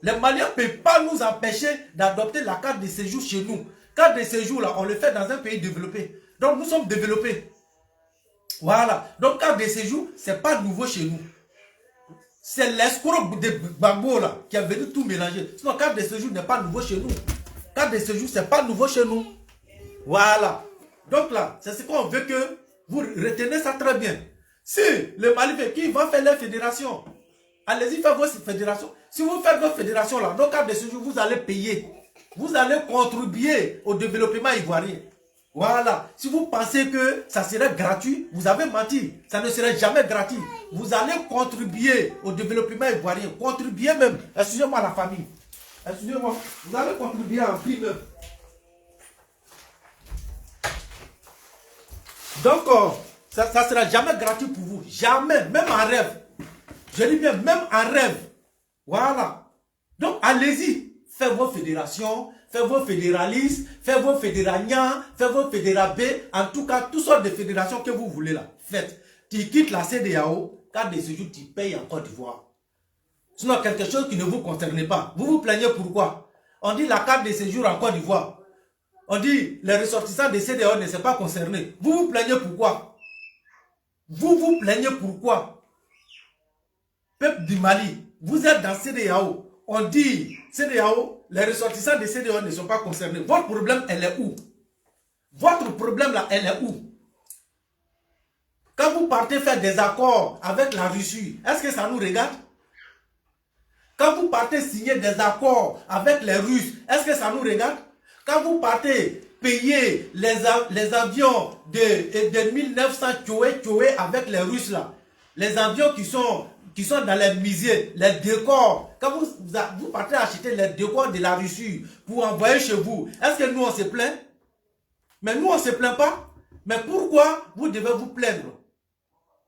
Les Maliens ne peuvent pas nous empêcher d'adopter la carte de séjour chez nous. Carte de séjour, là, on le fait dans un pays développé. Donc, nous sommes développés. Voilà. Donc, carte de séjour, ce n'est pas nouveau chez nous. C'est l'escroc de Bambo, là, qui a venu tout mélanger. Sinon, carte de séjour n'est pas nouveau chez nous. Carte de séjour, ce n'est pas nouveau chez nous. Voilà. Donc, là, c'est ce qu'on veut que vous retenez ça très bien. Si le Mali veut qu'ils vont faire leur fédération, allez-y faire vos fédérations. Si vous faites votre fédération là, nos cartes de séjour, vous allez payer. Vous allez contribuer au développement ivoirien. Voilà. Si vous pensez que ça serait gratuit, vous avez menti. Ça ne serait jamais gratuit. Vous allez contribuer au développement ivoirien. Contribuer même. Excusez-moi la famille. Excusez-moi. Vous allez contribuer en prix même. Donc, ça ne sera jamais gratuit pour vous. Jamais. Même en rêve. Je dis bien, même en rêve. Voilà. Donc, allez-y. Faites vos fédérations, faites vos fédéralistes, faites vos fédéraliens, faites vos fédérabés. En tout cas, toutes sortes de fédérations que vous voulez là. Faites. Tu quittes la CEDEAO, carte de séjour, tu payes en Côte d'Ivoire. Sinon, quelque chose qui ne vous concerne pas. Vous vous plaignez pourquoi? On dit la carte de séjour en Côte d'Ivoire. On dit les ressortissants de CEDEAO ne sont pas concernés. Vous vous plaignez pourquoi? Vous vous plaignez pourquoi? Peuple du Mali, vous êtes dans CEDEAO. On dit CEDEAO, les ressortissants de CEDEAO ne sont pas concernés. Votre problème, elle est où? Votre problème là, elle est où? Quand vous partez faire des accords avec la Russie, est-ce que ça nous regarde? Quand vous partez signer des accords avec les Russes, est-ce que ça nous regarde? Quand vous partez payer les avions de 1900 Tchoé avec les Russes là, les avions qui sont dans les musées, les décors, quand vous partez acheter les décors de la Russie pour envoyer chez vous, est-ce que nous on se plaint? Mais nous on ne se plaint pas. Mais pourquoi vous devez vous plaindre?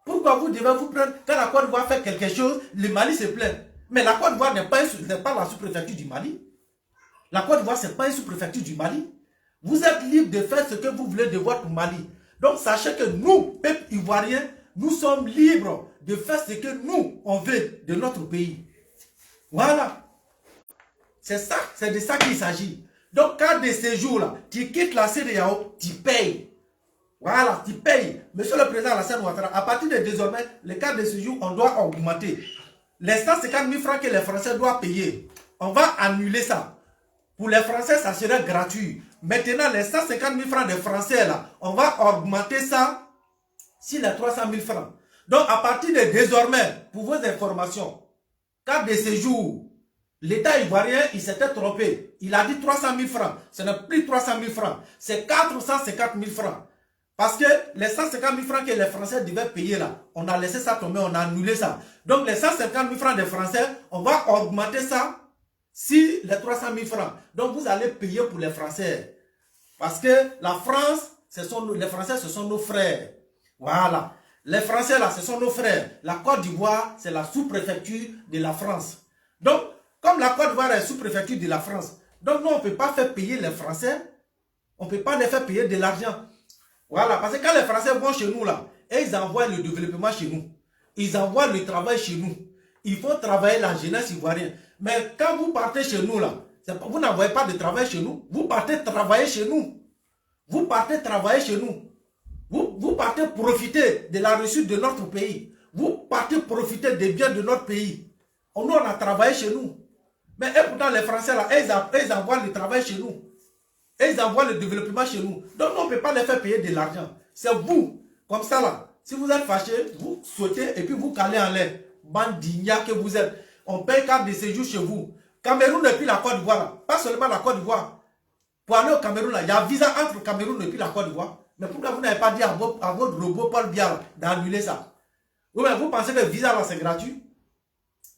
Pourquoi vous devez vous plaindre? Quand la Côte d'Ivoire fait quelque chose, le Mali se plaint. Mais la Côte d'Ivoire n'est pas la sous-préfecture du Mali. La Côte d'Ivoire, ce n'est pas une sous-préfecture du Mali. Vous êtes libre de faire ce que vous voulez de votre Mali. Donc sachez que nous, peuple ivoirien, nous sommes libres de faire ce que nous, on veut de notre pays. Voilà. C'est ça, c'est de ça qu'il s'agit. Donc, carte de séjour, là, tu quittes la CEDEAO, tu payes. Voilà, tu payes. Monsieur le Président Alassane Ouattara, à partir de désormais, les cartes de séjour, on doit augmenter. Les 150 000 francs que les Français doivent payer, on va annuler ça. Pour les Français, ça serait gratuit. Maintenant, les 150 000 francs des Français, là, on va augmenter ça sur les 300 000 francs. Donc, à partir de désormais, pour vos informations, carte de séjour, l'État ivoirien, il s'était trompé. Il a dit 300 000 francs. Ce n'est plus 300 000 francs. C'est 450 000 francs. Parce que les 150 000 francs que les Français devaient payer là, on a laissé ça tomber, on a annulé ça. Donc les 150 000 francs des Français, on va augmenter ça si les 300 000 francs. Donc vous allez payer pour les Français. Parce que la France, les Français, ce sont nos frères. Voilà. Les Français là, ce sont nos frères. La Côte d'Ivoire, c'est la sous-préfecture de la France. Donc, comme la Côte d'Ivoire est sous-préfecture de la France, donc nous, on ne peut pas faire payer les Français. On ne peut pas les faire payer de l'argent. Voilà, parce que quand les Français vont chez nous là, et ils envoient le développement chez nous, ils envoient le travail chez nous, ils font travailler la jeunesse ivoirienne. Mais quand vous partez chez nous là, vous n'envoyez pas de travail chez nous, vous partez travailler chez nous. Vous partez travailler chez nous. Vous partez profiter de la réussite de notre pays. Vous partez profiter des biens de notre pays. Nous, on a travaillé chez nous. Mais pourtant, les Français là, ils envoient le travail chez nous. Et ils envoient le développement chez nous. Donc, on ne peut pas les faire payer de l'argent. C'est vous, comme ça là. Si vous êtes fâché, vous sautez et puis vous calez en l'air. Bande d'ignats que vous êtes. On paye carte de séjour chez vous. Cameroun et puis la Côte d'Ivoire. Pas seulement la Côte d'Ivoire. Pour aller au Cameroun, là, il y a un visa entre Cameroun et puis la Côte d'Ivoire. Mais pourquoi vous n'avez pas dit à votre robot Paul Biya d'annuler ça? Oui, mais vous pensez que le visa là, c'est gratuit?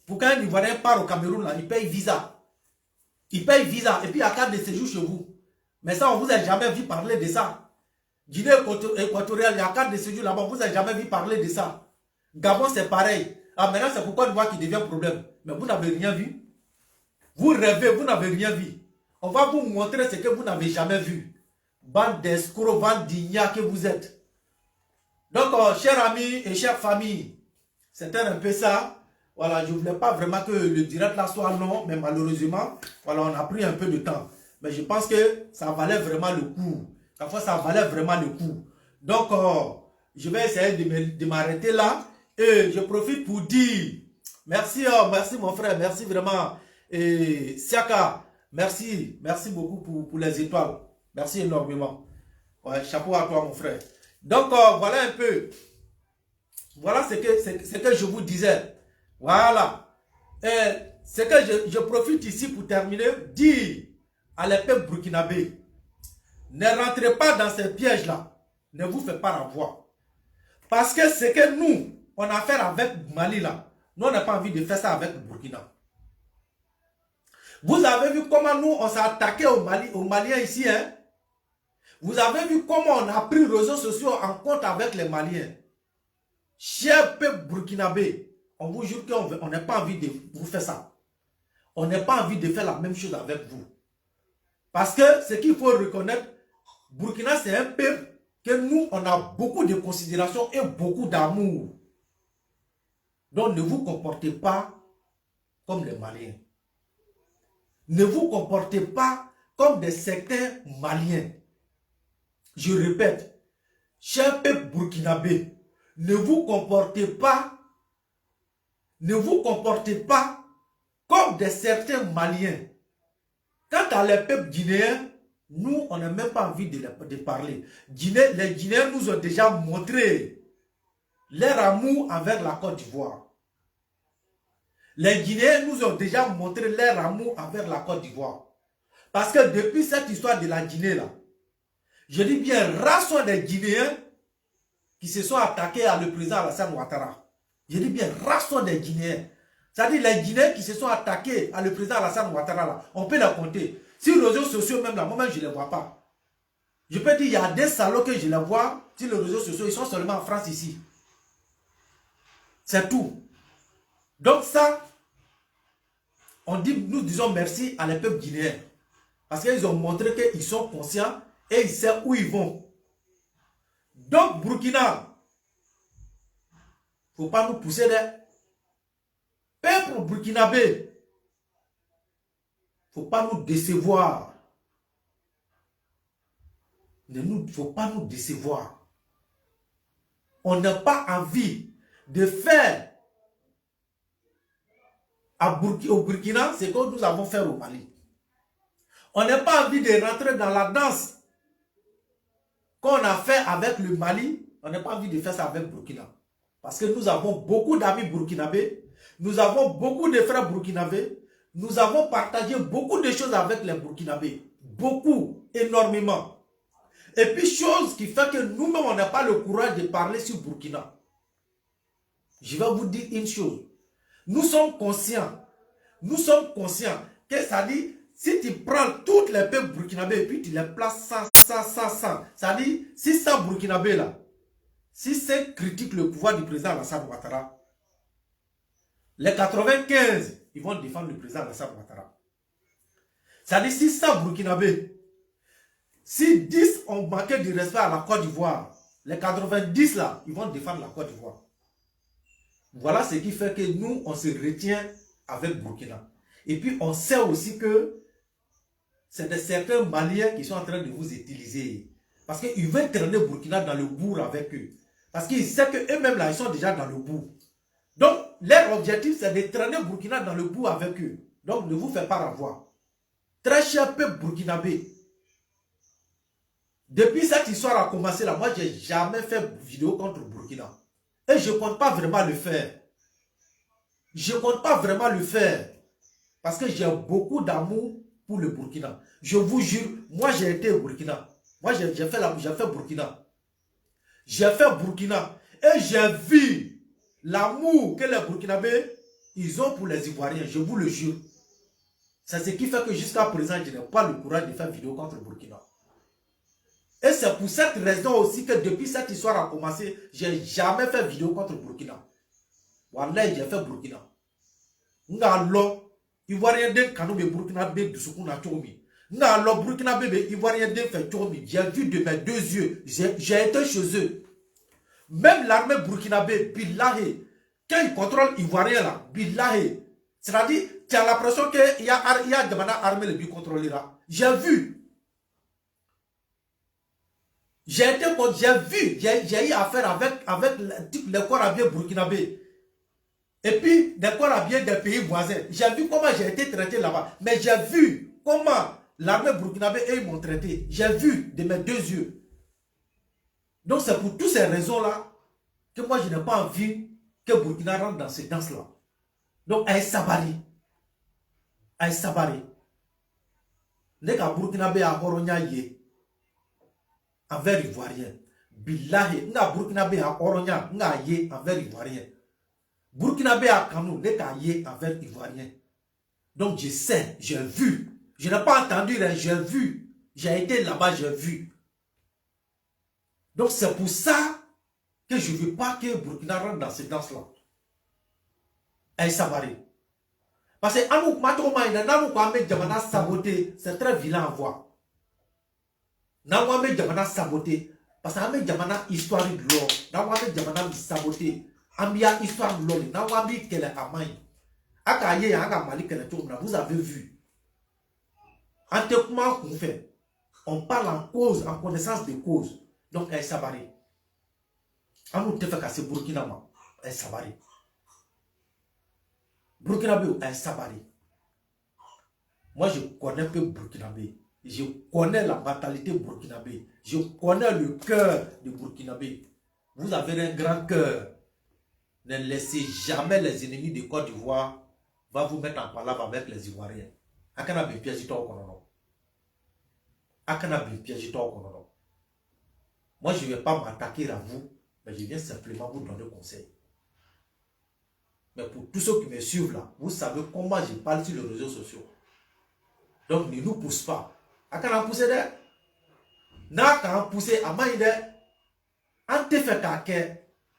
Pour qu'un Ivoirien part au Cameroun, là, il paye visa. Il paye visa et puis il y a carte de séjour chez vous. Mais ça, on ne vous a jamais vu parler de ça. Guinée équatoriale, il y a carte de séjour là-bas, on ne vous a jamais vu parler de ça. Gabon, c'est pareil. Ah, maintenant, c'est pourquoi d'Ivoire qui devient problème. Mais vous n'avez rien vu. Vous rêvez, vous n'avez rien vu. On va vous montrer ce que vous n'avez jamais vu. Bande d'escrocs, bande d'ignats que vous êtes. Donc, chers amis et chères familles, c'était un peu ça. Voilà, je ne voulais pas vraiment que le direct là soit long, mais malheureusement, voilà, on a pris un peu de temps. Mais je pense que ça valait vraiment le coup. Parfois, ça valait vraiment le coup. Donc, je vais essayer de m'arrêter là. Et je profite pour dire merci, merci mon frère, merci vraiment. Et Siaka, merci beaucoup pour les étoiles. Merci énormément. Ouais, chapeau à toi mon frère. Donc, voilà un peu. Voilà ce que je vous disais. Voilà. Et ce que je profite ici pour terminer, dire à les peuples burkinabés, ne rentrez pas dans ces pièges-là. Ne vous faites pas avoir. Parce que ce que nous, on a affaire avec Mali là, nous, on n'a pas envie de faire ça avec le Burkina. Vous avez vu comment nous, on s'est attaqué aux Maliens ici, hein? Vous avez vu comment on a pris les réseaux sociaux en compte avec les Maliens. Chers peuple burkinabé, on vous jure qu'on n'a pas envie de vous faire ça. On n'a pas envie de faire la même chose avec vous. Parce que ce qu'il faut reconnaître, Burkina, c'est un peuple que nous, on a beaucoup de considération et beaucoup d'amour. Donc, ne vous comportez pas comme les Maliens. Ne vous comportez pas comme des certains Maliens. Je répète, chers peuple burkinabé, ne vous comportez pas comme des certains Maliens. Quant à les peuples guinéens, nous, on n'a même pas envie de parler. Les Guinéens nous ont déjà montré leur amour envers la Côte d'Ivoire. Les Guinéens nous ont déjà montré leur amour envers la Côte d'Ivoire. Parce que depuis cette histoire de la Guinée là, je dis bien, rares sont des Guinéens qui se sont attaqués à le président Alassane Ouattara. Je dis bien, rares sont des Guinéens. C'est-à-dire les Guinéens qui se sont attaqués à le président Alassane Ouattara là, on peut les compter. Sur les réseaux sociaux même là, moi-même je ne les vois pas. Je peux dire, il y a des salauds que je les vois sur les réseaux sociaux, ils sont seulement en France ici. C'est tout. Donc ça, nous disons merci à les peuples guinéens. Parce qu'ils ont montré qu'ils sont conscients et ils savent où ils vont. Donc Burkina, il ne faut pas nous pousser des peuples burkinabés. Il ne faut pas nous décevoir. Il ne faut pas nous décevoir. On n'a pas envie de faire au Burkina ce que nous avons fait au Mali. On n'a pas envie de rentrer dans la danse qu'on a fait avec le Mali. On n'a pas envie de faire ça avec Burkina. Parce que nous avons beaucoup d'amis burkinabés. Nous avons beaucoup de frères burkinabés. Nous avons partagé beaucoup de choses avec les burkinabés. Beaucoup, énormément. Et puis, chose qui fait que nous-mêmes, on n'a pas le courage de parler sur Burkina. Je vais vous dire une chose. Nous sommes conscients que ça dit, si tu prends toutes les peuples burkinabés et puis tu les places ça dit, si ça burkinabé là, si c'est critique le pouvoir du président Alassane Ouattara, les 95, ils vont défendre le président Alassane Ouattara. Ça dit, si ça burkinabé, si 10 ont manqué du respect à la Côte d'Ivoire, les 90 là, ils vont défendre la Côte d'Ivoire. Voilà ce qui fait que nous, on se retient avec Burkina. Et puis, on sait aussi que c'est certains Maliens qui sont en train de vous utiliser. Parce qu'ils veulent traîner Burkina dans le bourg avec eux. Parce qu'ils savent qu'eux-mêmes là, ils sont déjà dans le bourg. Donc, leur objectif, c'est de traîner Burkina dans le bourg avec eux. Donc, ne vous faites pas avoir. Très cher peuple burkinabé. Depuis cette histoire a commencé là, moi, je n'ai jamais fait vidéo contre Burkina. Et je ne compte pas vraiment le faire. Je ne compte pas vraiment le faire. Parce que j'ai beaucoup d'amour pour le Burkina. Je vous jure, moi j'ai été au Burkina. Moi j'ai fait Burkina. J'ai fait Burkina. Et j'ai vu l'amour que les Burkinabés, ils ont pour les Ivoiriens. Je vous le jure. C'est ce qui fait que jusqu'à présent, je n'ai pas le courage de faire vidéo contre le Burkina. Et c'est pour cette raison aussi que depuis cette histoire a commencé, je n'ai jamais fait vidéo contre le Burkina. Voilà, j'ai fait Burkina. Nga lo Ivoirien den kanu be Burkina be dusuku na chomi. Nga lo Burkina be Ivoirien den fait chomi. J'ai vu de mes deux yeux. J'ai été chez eux. Même l'armée burkinabé, billahi, quand ils contrôlent Ivoirien là, billahi, c'est-à-dire, tu as l'impression qu'il y a des armées qui contrôlent là. J'ai vu. J'ai eu affaire avec les corps habillés burkinabés. Et puis, des corps habillés des pays voisins. J'ai vu comment j'ai été traité là-bas. Mais j'ai vu comment l'armée burkinabé m'ont traité. J'ai vu de mes deux yeux. Donc, c'est pour toutes ces raisons-là que moi, je n'ai pas envie que Burkina rentre dans ces danses-là. Donc, elle sabari. Elle sabari. N'est qu'à Burkinabé à Horonya yé. Envers Ivoirien. Billahi. N'a Burkinabé à Horonya. N'a yé envers Ivoirien. Burkinabé à Kanou, n'est qu'à yé envers Ivoirien. Donc je sais, j'ai vu. Je n'ai pas entendu, j'ai vu. J'ai été là-bas, j'ai vu. Donc c'est pour ça que je ne veux pas que Burkina rentre dans ces danses-là. Elle s'avarée. Parce que Anou Matoma, Nanou Kwame Djamana saboté, c'est très vilain à voir. Nanou Kwame Djamana saboté. Parce que Kwame Djamana histoire de l'or. Nanou Kwame Djamana saboté. Ambia histoire de l'or. Nanou Kwame qu'elle est à main. Akaye Aka Mali qu'elle est tourne. Vous avez vu. En témoin qu'on fait, on parle en cause, en connaissance de cause. Donc elle s'avarée. Anou te fait casser Burkina, elle s'avarée. Burkinabé est sabari. Moi, je connais peu Burkinabé. Je connais la mentalité burkinabé. Je connais le cœur de Burkinabé. Vous avez un grand cœur. Ne laissez jamais les ennemis de Côte d'Ivoire va vous mettre en palabre avec les Ivoiriens. Akana be piège toi konono. Akana be piège toi konono. Moi, je ne vais pas m'attaquer à vous, mais je viens simplement vous donner conseil. Mais pour tous ceux qui me suivent là, vous savez comment je parle sur les réseaux sociaux. Donc ne nous pousse pas. A quand on pousse d'air, n'a quand on pousse à main d'air, on te fait caquer.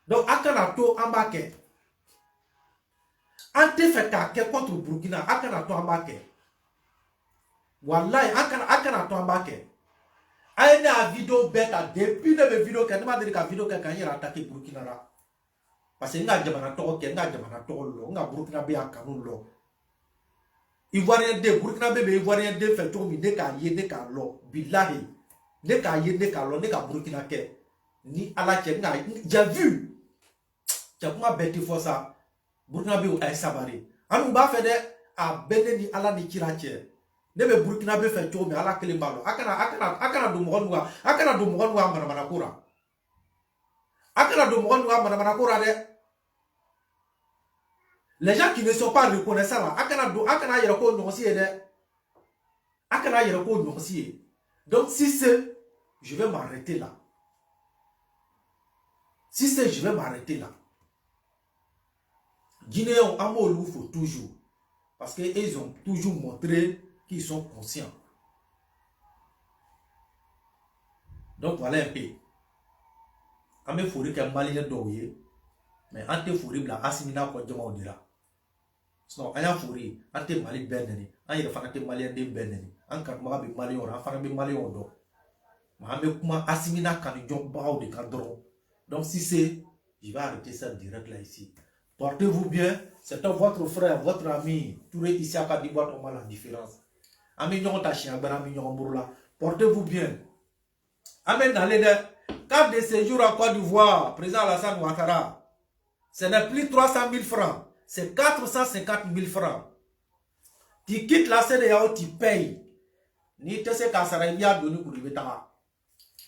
Donc a quand on to embarqué. On te fait caquer contre Burkina, a quand on to embarqué. Wallahi, a quand on to embarqué. A une vidéo bête depuis de vidéos que ne m'a dit que vidéo que quand il a attaqué Burkina là. Parce que nga jamana to ke nga jamana to lo nga Burkina be akanu lo Ivoirien de Burkina be Ivoirien de fait to mi ne ka ye ne ka lo billahi ne ka ye ne ka lo ne ka Burkina ke Ni ala Tchenga. J'ai vu. Tu as comment bêter pour ça. Burkina Faso a sabari. Anu ba fait de a bene ni ala ni kirache. Nebe Burkina Faso fait tout mais ala kele malo. Akana do mogonwa. Akana do mogonwa mana kura. Akana do mogonwa mana kura de. Les gens qui ne sont pas reconnaissants là, akana yeroko nonsier de. Akana yeroko nonsier. Donc si c'est, je vais m'arrêter là. Si c'est, je vais m'arrêter là. Guinéens Amolou faut toujours. Parce qu'ils ont toujours montré qu'ils sont conscients. Donc voilà un peu. Amé Fouri qui est malien d'Oye. Mais Ante Fouri bla Asimina kwa Djama Odira. Sinon, Aya Fouri, Ante Mali Beneni. Aya Fanate Malien de Beneni. Ankatma bi Malion, Afanabi Malion do. Mais comment Asimina Kanidjon Bao de Cadron. Donc si c'est, je vais arrêter ça direct là ici. Portez-vous bien. C'est votre frère, votre ami. Tout est ici à Kadiboit, on a la différence. Amignon Tachien, Amignon Bourla. Portez-vous bien. Amen dans les carte de séjour en Côte d'Ivoire, président Alassane Ouattara. Ce n'est plus 300 000 francs. C'est 450 000 francs. Tu quittes la CEDEAO, tu payes. Ni te sais qu'à Sarabia donné pour le bétara.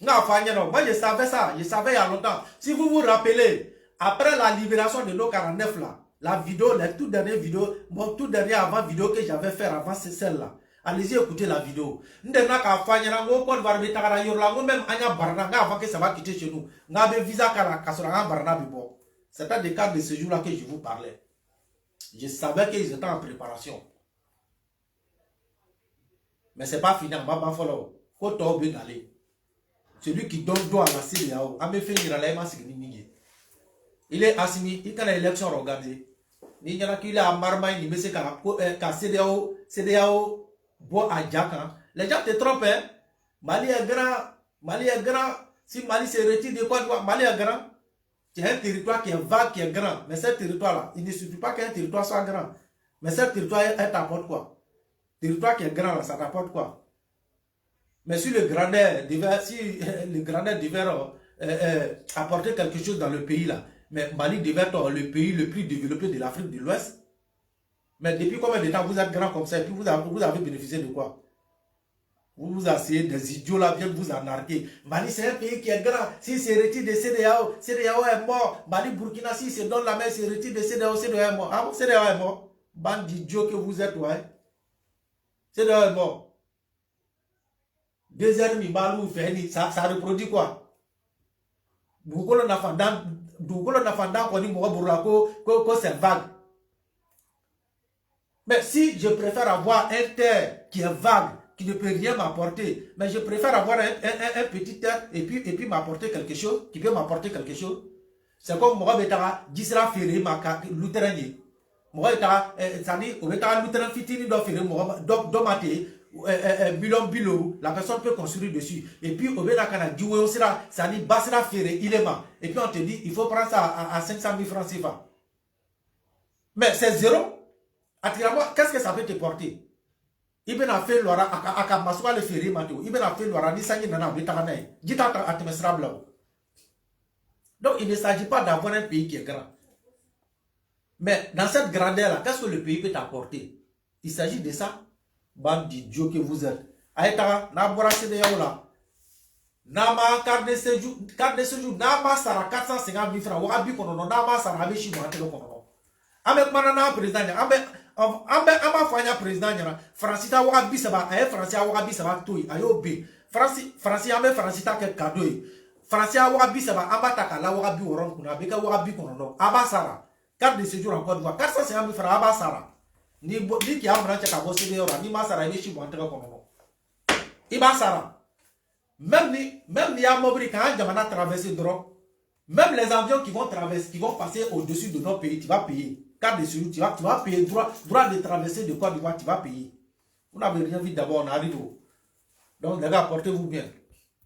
Moi je savais ça, je savais il y a longtemps. Si vous vous rappelez, après la libération de nos 49 là, la vidéo, la toute dernière vidéo, mon tout dernier avant vidéo que j'avais fait avant, c'est celle-là. Allez-y écoutez la vidéo. Même avant que ça va quitter chez nous. C'était des cas de ce jour-là que je vous parlais. Je savais qu'ils étaient en préparation. Mais ce n'est pas fini. Celui qui donne droit à la CEDEAO, il est assigné, il a l'élection organisée. Il y a qui a marmaille, il y a CEDEAO, bois à Djaka. Les gens te trompent, hein? Mali est grand. Si Mali se retire de quoi, Mali est grand. C'est un territoire qui est vague, qui est grand. Mais ce territoire-là, il ne suffit pas qu'un territoire soit grand. Mais ce territoire, t'apporte quoi? Territoire qui est grand, là, ça t'apporte quoi? Mais si le grandeur devait apporter quelque chose dans le pays là, mais Mali devait être le pays le plus développé de l'Afrique de l'Ouest. Mais depuis combien de temps vous êtes grand comme ça et puis vous avez bénéficié de quoi? Vous vous asseyez, des idiots là viennent vous anarquer. Mali c'est un pays qui est grand. S'il se retire de CEDEAO, CEDEAO est mort. Mali, Burkina, s'il se donne la main, il se retire de CEDEAO, CEDEAO est mort. Ah bon, CEDEAO est mort? Bande d'idiots que vous êtes, ouais. CEDEAO est mort. 2 heures, ça reproduit quoi? Dougolo n'a pas qu'on dit c'est vague. Mais si je préfère avoir un terre qui est vague, qui ne peut rien m'apporter, mais je préfère avoir un petit terre et puis m'apporter quelque chose, qui peut m'apporter quelque chose. C'est comme moi, Gisela Ferré, ma lutheran. Moi, ça dit, on va lutheran fitini d'Omate. Bilo, la personne peut construire dessus. Et puis, au Bénakana, ça dit Basra Ferré, il est mort. Et puis, on te dit, il faut prendre ça à 500 000 francs CFA. Mais c'est zéro. Attirez-moi, qu'est-ce que ça peut te porter? Il peut faire l'ora, à Kamaswa le Ferré, Mato. Il peut faire l'ora, ni Sangi Nana, Bétarane. Dit-à Atmesra Blanc. Donc, il ne s'agit pas d'avoir un pays qui est grand. Mais dans cette grandeur-là, qu'est-ce que le pays peut t'apporter? Il s'agit de ça. Bande d'idiots que vous êtes. Aïta, Nabora CEDEAO là. Nama carte de séjour, Nama Sara 450 000 francs. Wabi Konono, Nama Sara Abeshi Moatelo Konono. Avec Manana président, Amba Fanya président, Francita Wabi Saba, Francia Wabi Saba Toui, Ayobi. Francia Ame Francita Ket Kadoui. Francia Wabi Saba, Amba Takala Wabi Oron Kuna, Beka Wabi Konono, Aba Sara. Carte de séjour en Côte d'Ivoire, 450 000 francs, Aba Sara. Ni qui a branché à bosser de ni masara ni chibo entre comme Ibasara. Même ni à Mobri quand Jamana traverser droit. Même les avions qui vont traverser, qui vont passer au-dessus de nos pays, tu vas payer. Carte de séjour, tu vas payer droit de traverser de Côte d'Ivoire, tu vas payer. Vous n'avez rien vu d'abord, on arrive. Donc les gars, portez-vous bien.